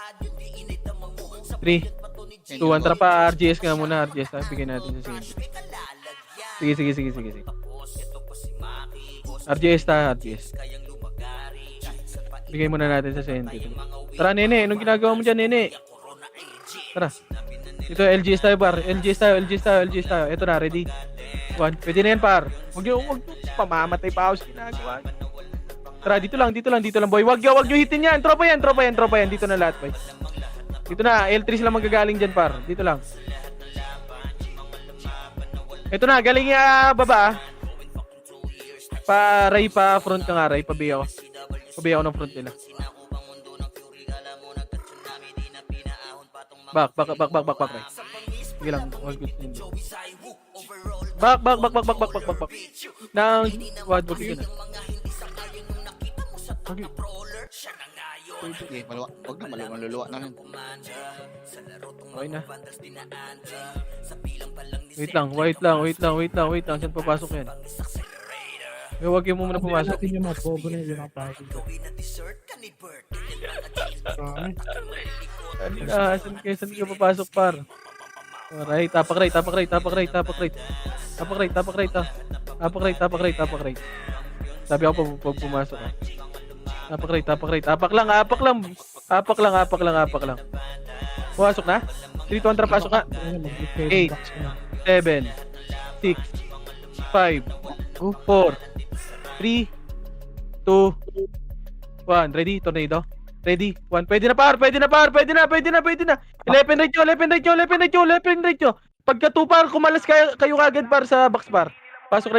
3, 2, 1, tara pa, RGS nga muna, RGS na, bigyan natin sa same. Sige. RGS ta, RGS. Bigay muna natin sa sente. Tara, Nene, anong ginagawa mo dyan, Nene? Tara. Ito, LGS tayo, par. LGS tayo. Ito na, ready? 1. Pwede na yan, par. Huwag nyo pamamatay pa ako sa ginagawa. Tara, dito lang, boy. Huwag nyo hitin yan. Tropa yan. Dito na lahat, boy. Dito na, L3 sila manggagaling dyan, par. Dito lang. Ito na, galing baba. Ray pa, front ka nga, Ray. Pabi ako ng front nila. Back, Ray. Sige lang, all good. Back. Nang, wag ka na. Okay. Sige, wag na, maluluwa na rin. Okay na. Wait lang. Saan papasok yan? Huwag yung muna pumasok. Natin yung mga bobo na yung nakapasok. Saan ka papasok, par? Alright, tapak right. Sabi ako pag pumasok ka. Tapak right. Apak lang. Pumasok na? 3, 2, 1, tara, pasok ka. 8, 7, 6, 5, 4, 3, 2, 1. Ready? Tornado? Ready? 1. Pwede na, par. 11 right nyo. Pagka 2, par, kumalas kayo kagad, par, sa box, par. Pasok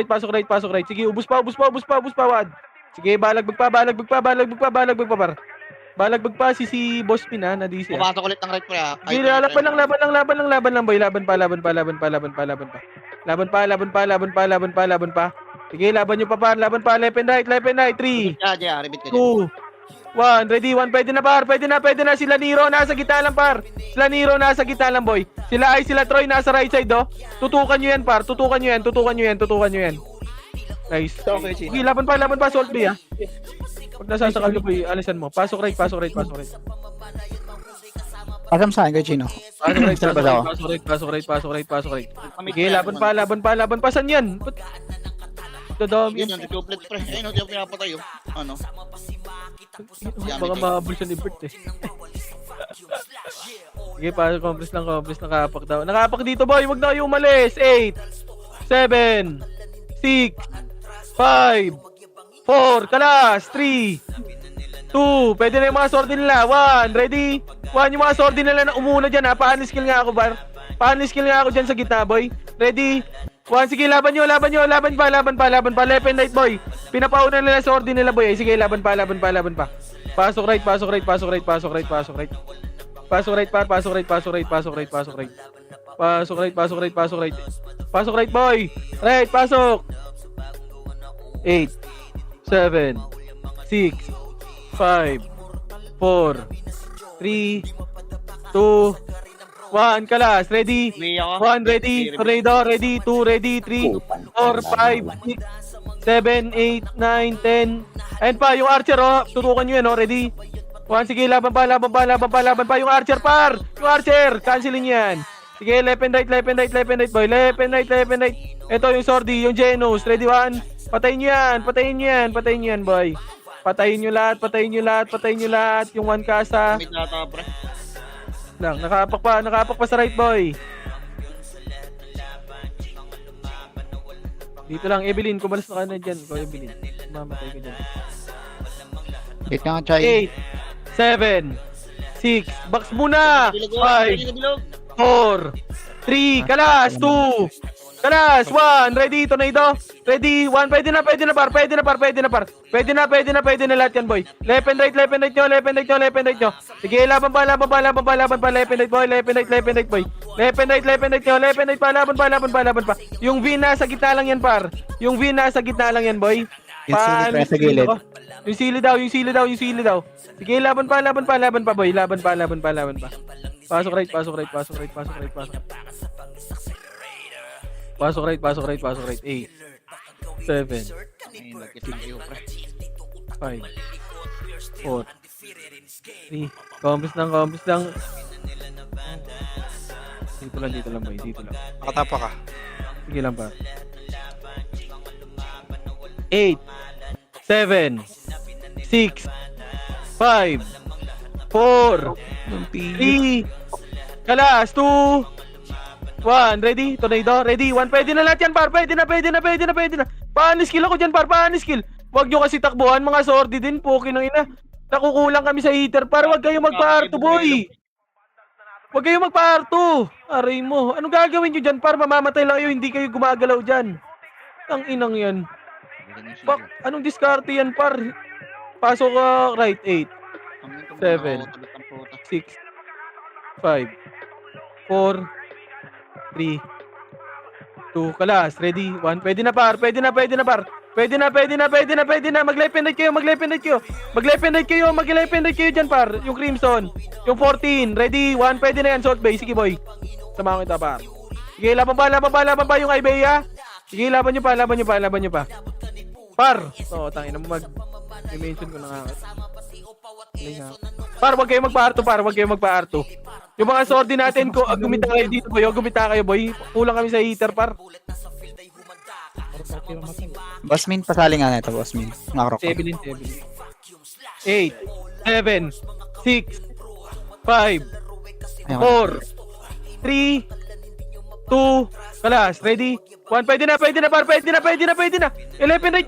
right. Sige, ubus pa, wad. Sige, balagbag pa, par. Balagbag pa si Boss Pin, ha, na DC. Pumasok ulit ng right pre. Sige, laban lang, boy. Laban pa. Sige, laban nyo pa, par. Laban pa, left and right. 3, Repeat ka 2, 1, ready, 1, pwede na, par. Pwede na, sila Nero, nasa gitna lang, par. Boy. Sila Troy, nasa right side, oh. Tutukan nyo yan, par. Tutukan nyo yan. Nice. Sige, laban pa, Salt B, ha. Pag nasasakal ka, boy, alisan mo. Pasok right. Pasok sa akin kay Chino. Pasok right. Sige, laban pa. Saan yan? Dadami Yun, yung duplet pre. Ayun, yung pinapatay yun. Ano? Baka mahabol siya ni Bert, eh. Sige, compres lang, nakapak daw. Nakapak dito, boy, wag na kayo umalis. 8, 7, 6, 5, 4, kalas, 3, 2, pwede na yung mga sword nila. 1, ready? 1, yung mga sword nila na umuna dyan, ha. Paano skill nga ako, bar? Dyan sa gitna, boy. Ready? 1, sige, laban pa. Left and right, boy. Pinapauna nila sword nila, boy. Sige, laban pa. Pasok right. Pasok right, par. Pasok right, boy. Right, pasok. 8, 7, 6, 5, 4, 3, 2, 1, kalas, ready? 1, ready, tornado, ready, 2, ready, 3, 4, 5, 6, 7, 8, 9, 10. Ayan pa, yung archer, oh. Tutukan nyo yan, oh. Ready? 1, sige, laban pa. Yung archer, par. Yung archer, cancelin yan. Sige, left and right, boy. Left and right. Ito yung Sordi, yung Genos. Ready, 1. Patayin nyo yan, boy. Patayin nyo lahat. Yung 1 kasa. May nata pre. Lang, nakapak pa sa right, boy. Dito lang, Evelyn, kumalas na ka na dyan. Go, Evelyn. Mamatay ka dyan. Wait nga, Chay. 8, 7, 6, box muna. 5, 4, 3, kalas, 2, kalas, 1, ready, tornado, ready, 1, pwede na, par. Pwede na lahat yan, boy. Left and right nyo. Sige, laban pa, left and right, boy. Left and right, boy. Left and right pa, laban pa. Yung V nasa gitna lang yan, par. Boy. Yung silid pa sa gilid. Yung sili daw. Sige, laban pa, boy. Laban pa. Pasok right. Pasok right, pasok right, pasok right. 8, 7, Ay, lagkit ng iyo, pre. 5, 4, 3. Compass lang. Dito lang boy, dito lang. Nakatapa ka. Sige lang pa. 8, 7, 6, 5, 4, 3, kalas, 2, 1, ready? Tornado, ready? 1, pwede na lahat yan, par. Pwede na. Paano skill ako dyan, par? Paano skill? Huwag nyo kasi takbuhan, mga sordi din po, kinangina. Nakukulang kami sa heater, par. Huwag kayo magpa-R2, boy. Huwag kayo magpa-R2. Aray mo. Anong gagawin nyo dyan, par? Mamamatay lang kayo, hindi kayo gumagalaw dyan. Ang inang yan. Bak, anong diskarte yan, par? Pasok ka, right, 8, 7, 6, 5, 4, 3, 2, kalas, ready, 1, pwede na par. Pwede na. Mag-left and right kayo dyan, par. Yung Crimson, yung 14, ready, 1, pwede na yan, Salt Bay, sige boy. Samahan kita, par. Sige, laban pa yung Ibea. Sige, laban nyo pa. Par! Oo, tangina mo i-mention ko na nga. Par, wag kayo magpa-R2. Yung mga sordi natin, gumita kayo dito boy. Kulang kami sa heater, par. Boss Min, pasali nga na ito, Boss Min. Nakrok ko. 7, 8, 7, 6, 5, 4, 3, 2, kalas, ready? 1, pwede na, par. Pwede na. 11 right.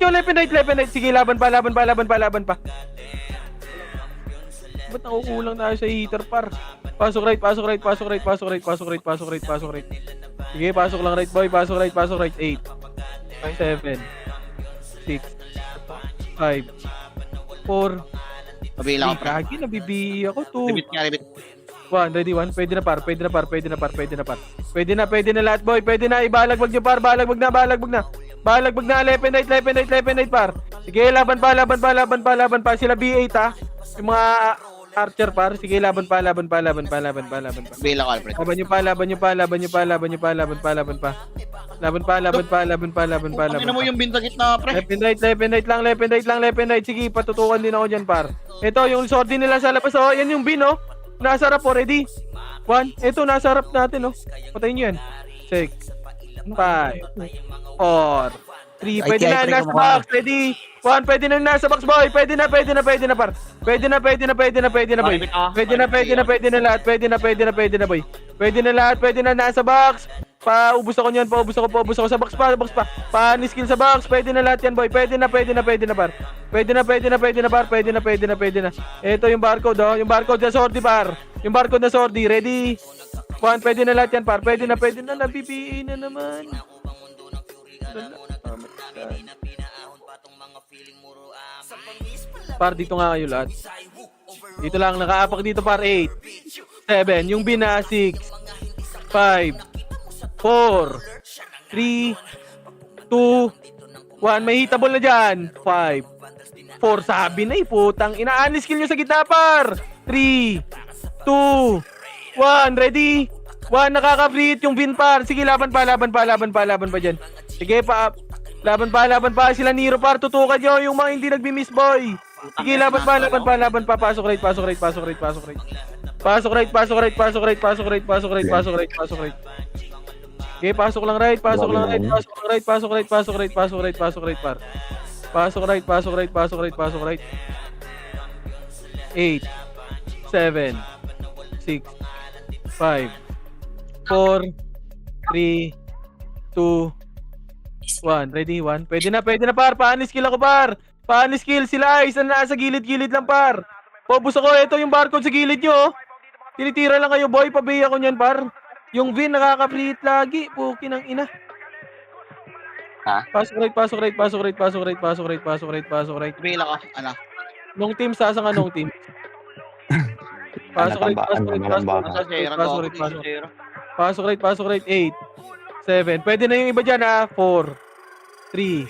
Sige, laban pa. Ba't nakukulang tayo sa heater, par? Pasok right. Sige, pasok lang right, boy. Pasok right. 8, 7, 6, 5, 4, Pabila ko, pre. Kagi, nabibi ako, 2. Libit nga, libit. 1, ready, 1. Pwede na, par. Pwede na lahat, boy. Pwede na, ibalagbag nyo, par. Balagbag na. Left and right, par. Sige, laban pa. Sila B8, ha. Yung mga archer, par. Sige, laban pa. Pabila ko, Alfred. Laban nyo pa. Ano mo yung binta gitna, pre? Left and right. Sige, patutukan din ako dyan, par. Ito, yung sword nila sa labas, oh. Yan yung bin, oh. Nasa harap, oh. Ready? 1. Ito, nasa harap natin, oh. Patayin nyo yan. 6, 5, 4, 3. Pwede na, nasa box. Ready? 1. Pwede na nasa box, boy. Pwede na, par. Pwede na, boy. Pwede na lahat, boy. Pwede na, nasa box. Paubos ako sa box pa. Skill sa box. Pwede na lahat yan, boy. Pwede na, par. Pwede na. Ito yung barcode, oh. Yung barcode na sordi, par. Ready? 1, pwede na lahat yan, par. Pwede na. Nabibiin na naman. Par, dito nga kayo lahat. Dito lang, nakaapak dito, par. 8, 7, yung bina, 6, 5, 4, 3, 2, 1. May hitable na dyan. 5, 4, sabi na putang ina. Skill nyo sa gitna, par. 3, 2, 1. Ready? 1, nakaka-free yung bin, par. Sige, laban pa dyan. Sige, laban pa. Sila Nero, par. Tutukan nyo yung mga hindi nagbi-miss, boy. Sige, laban pa. Pasok right. Okay, pasok lang right, par. Pasok right. 8, 7, 6, 5, 4, 3, 2, 1. Ready? 1. Pwede na, par. Skill ako, par. Skill sila. Isa na nasa gilid lang, par. Pobus ako. Ito yung barcode sa gilid nyo. Tinitira lang kayo, boy. Pabiya ko nyan, par. Yung Vin nakaka-free lagi. Puki ng ina. Ha? Pasok right. Pabila ko, ano? Long team, sasa nga long team. Pasok right. Pasok right. 8, 7. Pwede na yung iba dyan, ha. 4, 3,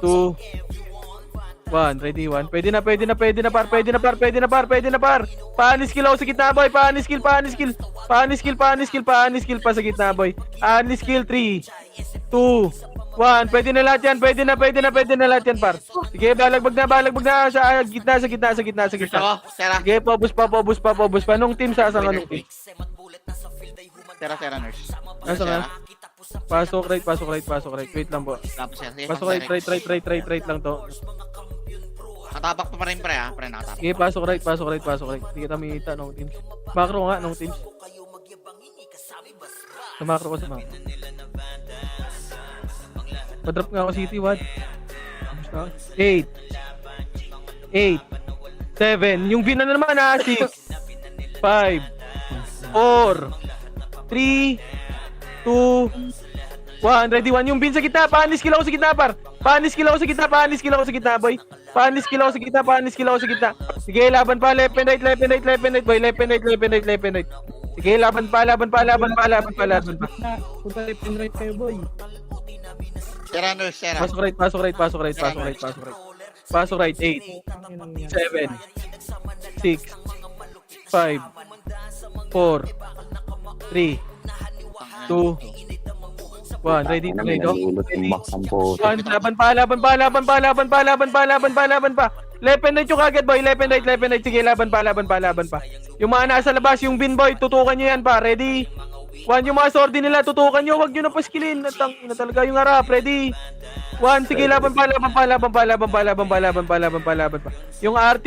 2, 1, ready, 1. Pwede na par. Panis skill ako sa gitna, boy. Panis skill pa sa gitna, boy. Panis skill, 3, 2, 1. Pwede na lahat yan, par. Sige, balagbag na sa gitna. Gusto ko, Tera. Sige, pobus pa. Nung team sa anong team? Tera, nurse. Nasa nga? Pasok right. Wait lang po. Tapos yan. Sige, Pasok right lang to. Natapak pa rin pre ha. Pre natapak. Sige, pasok right. Hindi kita makita, no teams. Macro nga, no teams. Sa macro ko, sa macro. Padrop nga ako city, what? 8, 7. Yung bin na naman, 6, 5, 4, 3, 2, 1. Ready, 1. Yung bin sa gitna. Panis skill ako sa gitna, par. Panis skill ako sa gitna, boy. Panis skill ako sa gitna. Sige, laban pa. Left and right, boy. Left and right. Sige, laban pa. Na, punta left and right kayo, boy. Tera, nurse, Tera. Pasok right. Pasok right. 8, 7, 6, 5, 4, 3, 2, 1. Ready, Ano, nagulot yung box ang po. 1. Laban pa. Left and right yung kagad, boy. Left and right. Sige, laban pa. Yung mga nasa labas, yung bin, boy, tutukan nyo yan, pa. Ready? 1. Yung mga sordi nila, tutukan nyo. Huwag nyo na paskilin. Natang na talaga yung harap. Ready? 1. Sige, laban pa. Yung RT,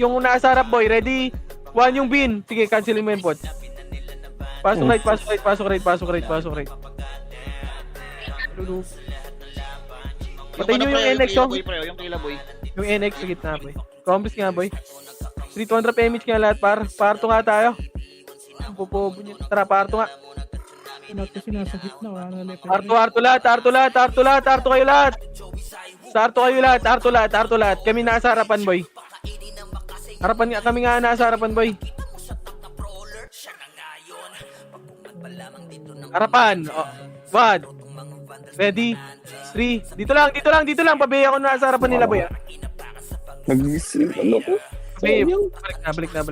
yung nasa harap, boy. Ready? 1. Yung bin. Sige, cancelin mo yung pot. Pasok right. Patayin nyo yung NX, oh. Yung kila boy. Yung NX sa gitna, boy. Combis nga, boy. 300 damage nga lahat, par. Parto nga tayo. Pupobo nyo. Tara, parto nga. Ano kasi nasa gitna, wala na left and right. Arto kayo lahat. Kami nasa harapan, boy. Kami nga nasa harapan, boy. Harapan. Oh. 1. Ready? 3. Dito lang. Pabaya ako nasa harapan nila, boy. Nag-sleep ano ko? Babe, balik na.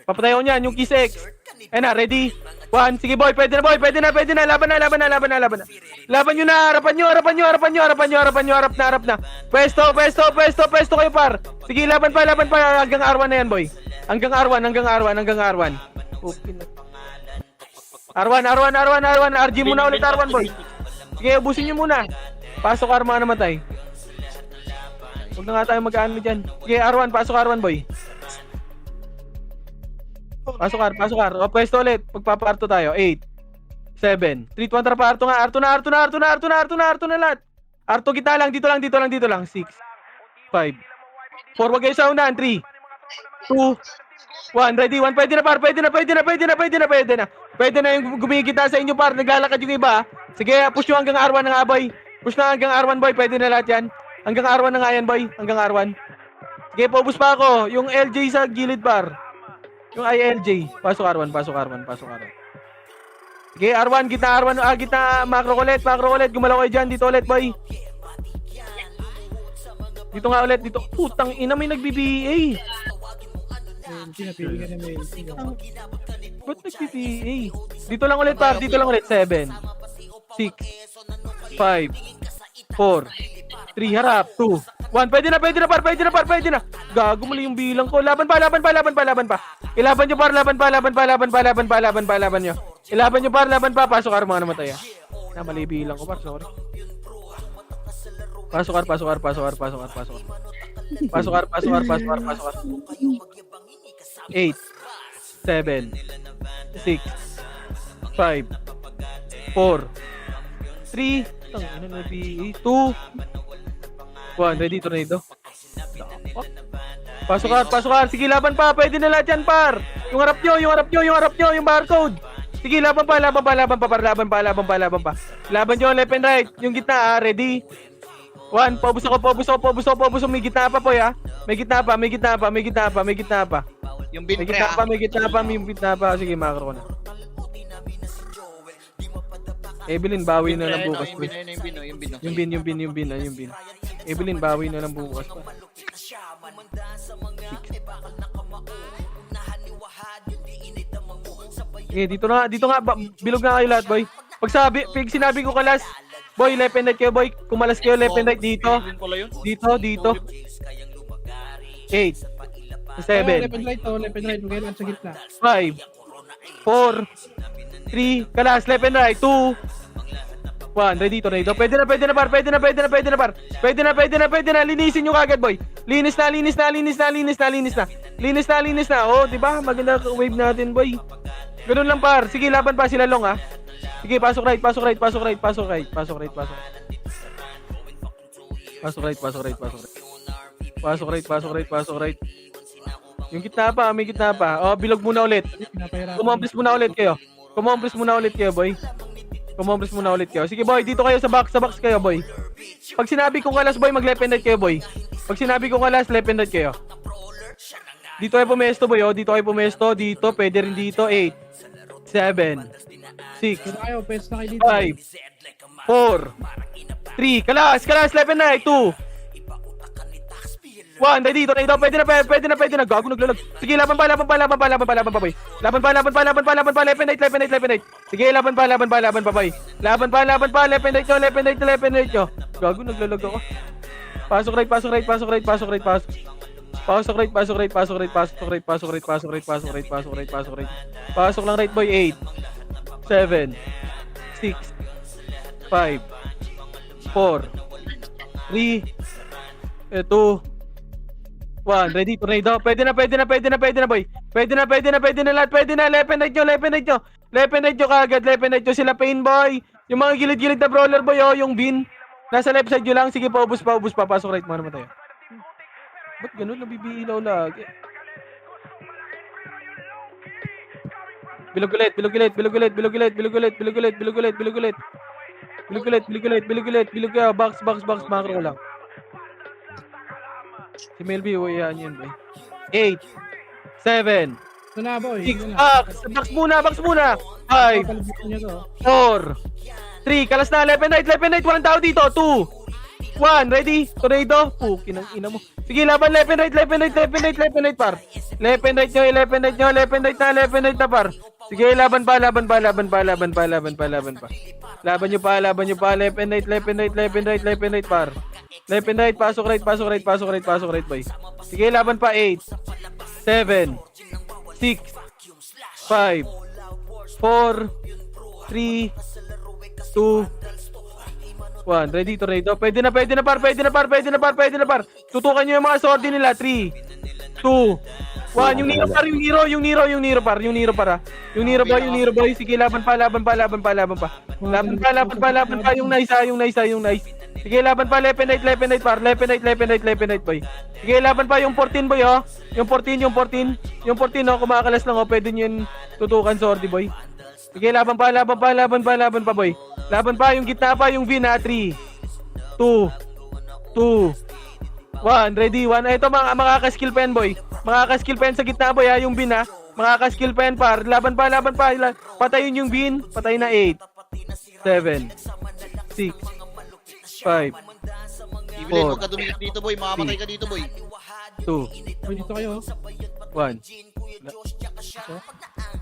Papatay ako niyan, yung kiss X. Ayun na, ready? 1. Sige, boy. Pwede na. Laban na. Laban nyo na. Harapan nyo. Harap na. Pwesto kayo, par. Sige, laban pa. Hanggang R1 na yan, boy. Hanggang R1. Okay na. R1. RG muna ulit, R1, boy. Sige, ubusin nyo muna. Pasok arma na namatay. Huwag na nga tayo mag-ano dyan. Sige, R1. Pasok R1, boy. Pasok R. O, pwesto ulit. Pagpaparto tayo. 8, 7, 3, 2, 1, tara pa. Arto na lahat. Arto kita lang. Dito lang. 6, 5, 4. Wag kayo sa unahan. 3, 2, 1. Ready? 1. Pwede na, par. Pwede na. Pwede na yung gumigita sa inyo, par. Naglalakad yung iba. Sige, push nyo hanggang R1 na nga, boy. Push na hanggang R1, boy. Pwede na lahat yan. Hanggang R1 na nga yan, boy. Hanggang R1. Sige, pobus pa ako. Yung LJ sa gilid, par. Yung ILJ. Pasok R1. Sige, R1. Gitna macro ulit. Gumalaw kayo dyan. Dito ulit, boy. Dito nga ulit. Dito. Putang ina, may nag-BBA. Pinapili ka na may Ba't nag-BBA? Dito lang ulit, par. 7, 6, 5, 4, 3, harap, 2, 1. Pwede na, par. Gago, mali yung bilang ko. Laban pa. Ilaban nyo, par. Laban nyo. Pasok, par. Mga namatay, mali bilang ko, par. Sorry. Pasok, par. 8, 7, 6, 5, 4, 3, 2, 1. Ready, tornado. Pasok ka. Sige, laban pa. Pwede na lahat yan, par. Yung harap nyo, yung barcode. Sige, laban pa. Laban nyo, left and right. Yung gitna, ready? 1. Pobus ako. May gitna pa, boy, ha. May gitna pa. Yung bin May pre gitna pa. Sige, macro ko na. Evelyn, bawi na lang bukas. Yung bin. Yung bin. Evelyn, bawi na lang bukas pa. Okay, dito nga, bilog na kayo lahat, boy. Pag sinabi ko kalas, boy, left and right kayo, boy. Kumalas kayo, left and right dito. Dito. 8, 7, Left and right to, left and right. Magkailan sa gitna. 5, 4, 3, kalas, left and right, 2, 1, ready to. Pwede na par. Linisin nyo kagad, boy. Linis na. Oh, di ba? Maganda wave natin, boy. Ganun lang par. Sige, laban pa sila long, ha. Sige, pasok right. Pasok right. Yung gitna pa, may gitna pa. Oh, bilog muna ulit. Pinapahirapan. Kumompres muna ulit kayo, boy. Sige, boy, dito kayo sa box kayo, boy. Pag sinabi kong kalas, boy, mag left and right kayo, boy. Pag sinabi kong kalas, left and right kayo. Dito kayo pumesto, boy, oh. Dito, pwede rin dito. 8, 7, 6, Kaya kayo, pwes na kayo dito. 5, 4, 3, kalas, left and right, 2, 1, dito, pwede na, gago naglalag. Sige, laban pa, boy. Laban pa, left and right. Sige, laban pa, boy. Laban pa, left and right nyo. Gago naglalag ako. Pasok right. Pasok lang right, boy. 8, 7, 6, 5, 4, 3, 2, 1, ready to raid. Pwede na, boy. Pwede na lahat. Pwede na, left and right nyo kagad. Sila pain, boy. Yung mga gilid-gilid na brawler, boy, oh, yung bin. Nasa left side nyo lang. Sige, paubos pa. Pasok right mo naman tayo. Ba't ganun? Nabibilaw lagi. Bilog ulit. Box, macro lang. Si Melby, yan yun, boy. 8, 7, Ito na, boy. 6, box muna. 5, Palibutin nyo to. 4, 3, kalas na, left and right, walang tao dito, 2, 1, ready, tornado, pukin ang ina mo. Sige, laban, left and right, par. Left and right na, par. Sige, laban pa. Laban nyo pa, left and right, par. Left and right, pasok right, boy. Sige, laban pa, 8, 7, 6, 5, 4, 3, 2, 1. Ready to raid. Pwede na par. Tutukan nyo yung mga sword nila. 3, 2, 1. Yung Nero par. Yung Nero boy. Sige, laban pa. Laban pa. Yung nice. Sige, laban pa. Left and right, par. Left and right, boy. Sige, laban pa yung 14, boy, oh. Yung 14, oh. Kumakalas lang, oh. Pwede nyo yun tutukan, sorry, boy. Sige, laban pa, boy. Laban pa, yung gitna pa, yung V na. 3, 2, 1. Ready, 1. Ito, makaka-skill pen, boy. Makaka-skill pen sa gitna, boy, ha. Yung bin, ha. Makaka-skill pen, par. Laban pa. Patayin yung bin. Patay na 8, 7, 6, 5, Evelyn, huwag ka dumikit dito, boy. Mamamatay ka dito, boy. 2, Boy, dito kayo. 1.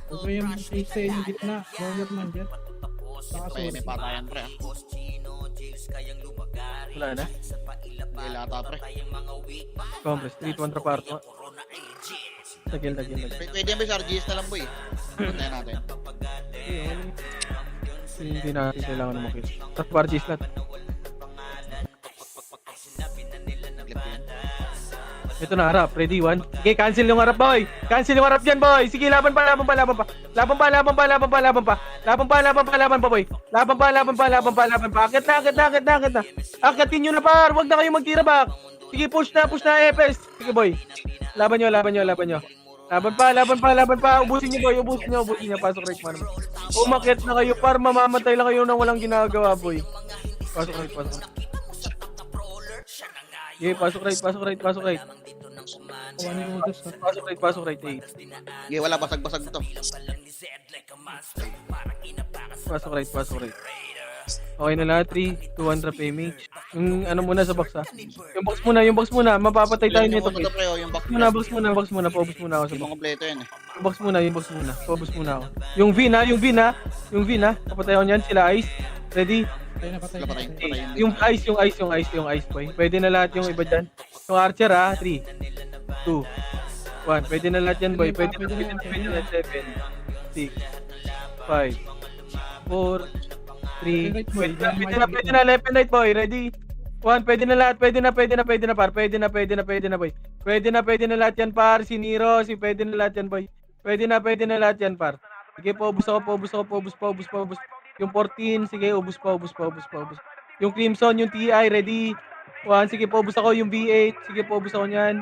Huwag mo yung isa yung gitna. Roller man dyan. Pre, may patayan, pre. Wala na. May lata, pre. Compress. 3-1 traparto. Tagil. Pwede yan, boy. Sa RGS na lang, boy. Puntayan natin. Hindi natin kailangan na makita. Tapos bargis lahat. Ito na harap. Ready, 1. Sige, cancel yung harap, boy. Cancel yung harap dyan, boy. Sige, laban pa. Laban pa, boy. Laban pa. Akit na. Akitin nyo na, par. Huwag na kayo magtira back. Sige, push na, FS. Sige, boy. Laban nyo. Laban pa. Ubusin nyo, boy. Pasok right, man. Umakit na kayo, par. Mamamatay lang kayo nang walang ginagawa, boy. Pasok right. Yeah, pasok right. Kuha niyo yung utos, ha. Pasok right, 8. Yeah, wala. Basag-basag to. Pasok right. Okay na lahat, 3, 2, 1, drop image. Yung ano muna sa box ha. Yung box muna, mapapatay tayo Yung nito. ano to, pre, oh, yung back Box muna, paubos muna ako sa Yung box. mga kompleto yan eh. Yung box muna, paubos muna ako. Yung V na, kapatay ako niyan, sila Ice. Ready? Patay na, patay Sila na. patayin, patay na. patayin. Yung ice boy. Pwede na lahat yung iba dyan. Yung Archer ha, 3, 2, 1. Pwede na lahat yan boy. Pwede na 7, 6, 5, 4, 3. Pwede na left and right boy. Ready? 1, pwede na lahat. Pwede na par. Pwede na boy. Pwede na lahat yan par. Si Nero, pwede na lahat yan boy. Pwede na lahat yan par. Sige, paubos ako. Yung 14, sige, ubos pa. Yung Crimson, yung TI, ready? 1, sige, paubos ako. Yung V8, sige, paubos ako niyan.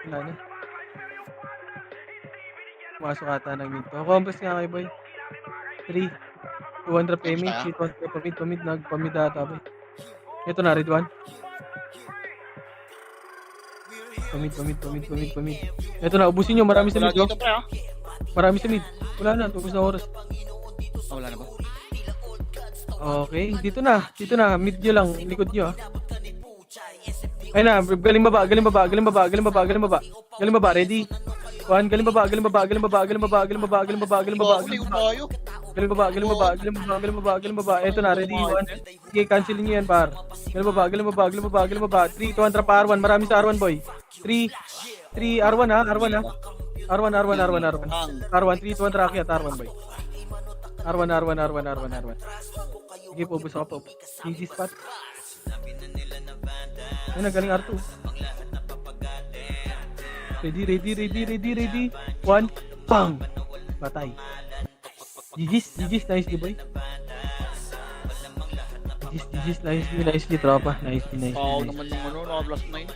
Wala na. Pumasok ata ng minto. Compress nga kayo, boy. 3, 200 payment. Pamid, nagpamid ata, boy. Ito na, red 1. Pamid. Ito na, ubusin nyo. Marami sa Wala mid, dito, pre, ah. Marami sa mid. Wala na, tubos na oras. Ah, wala na ba? Okay, dito na. Mid nyo lang, likod nyo, ah. Ayun na, galing baba. Ready? 1, galing baba. Huli, yung bayo. Eto na, ready? 1. Sige, cancelin nyo yan, par. Galing baba. 3, 200 pa R1. Marami sa R1, boy. 3, R1 ha, R1. R1. R1, 3, 200 rakyat, R1, boy. R1. Sige, pubos ako po. Easy spot. Ayun na, galing R2. Ready. 1, bang! Batay. GG's, nice boy. GG's, nicely, tropa. Nice. Oo naman yung ano, naka-blast 9.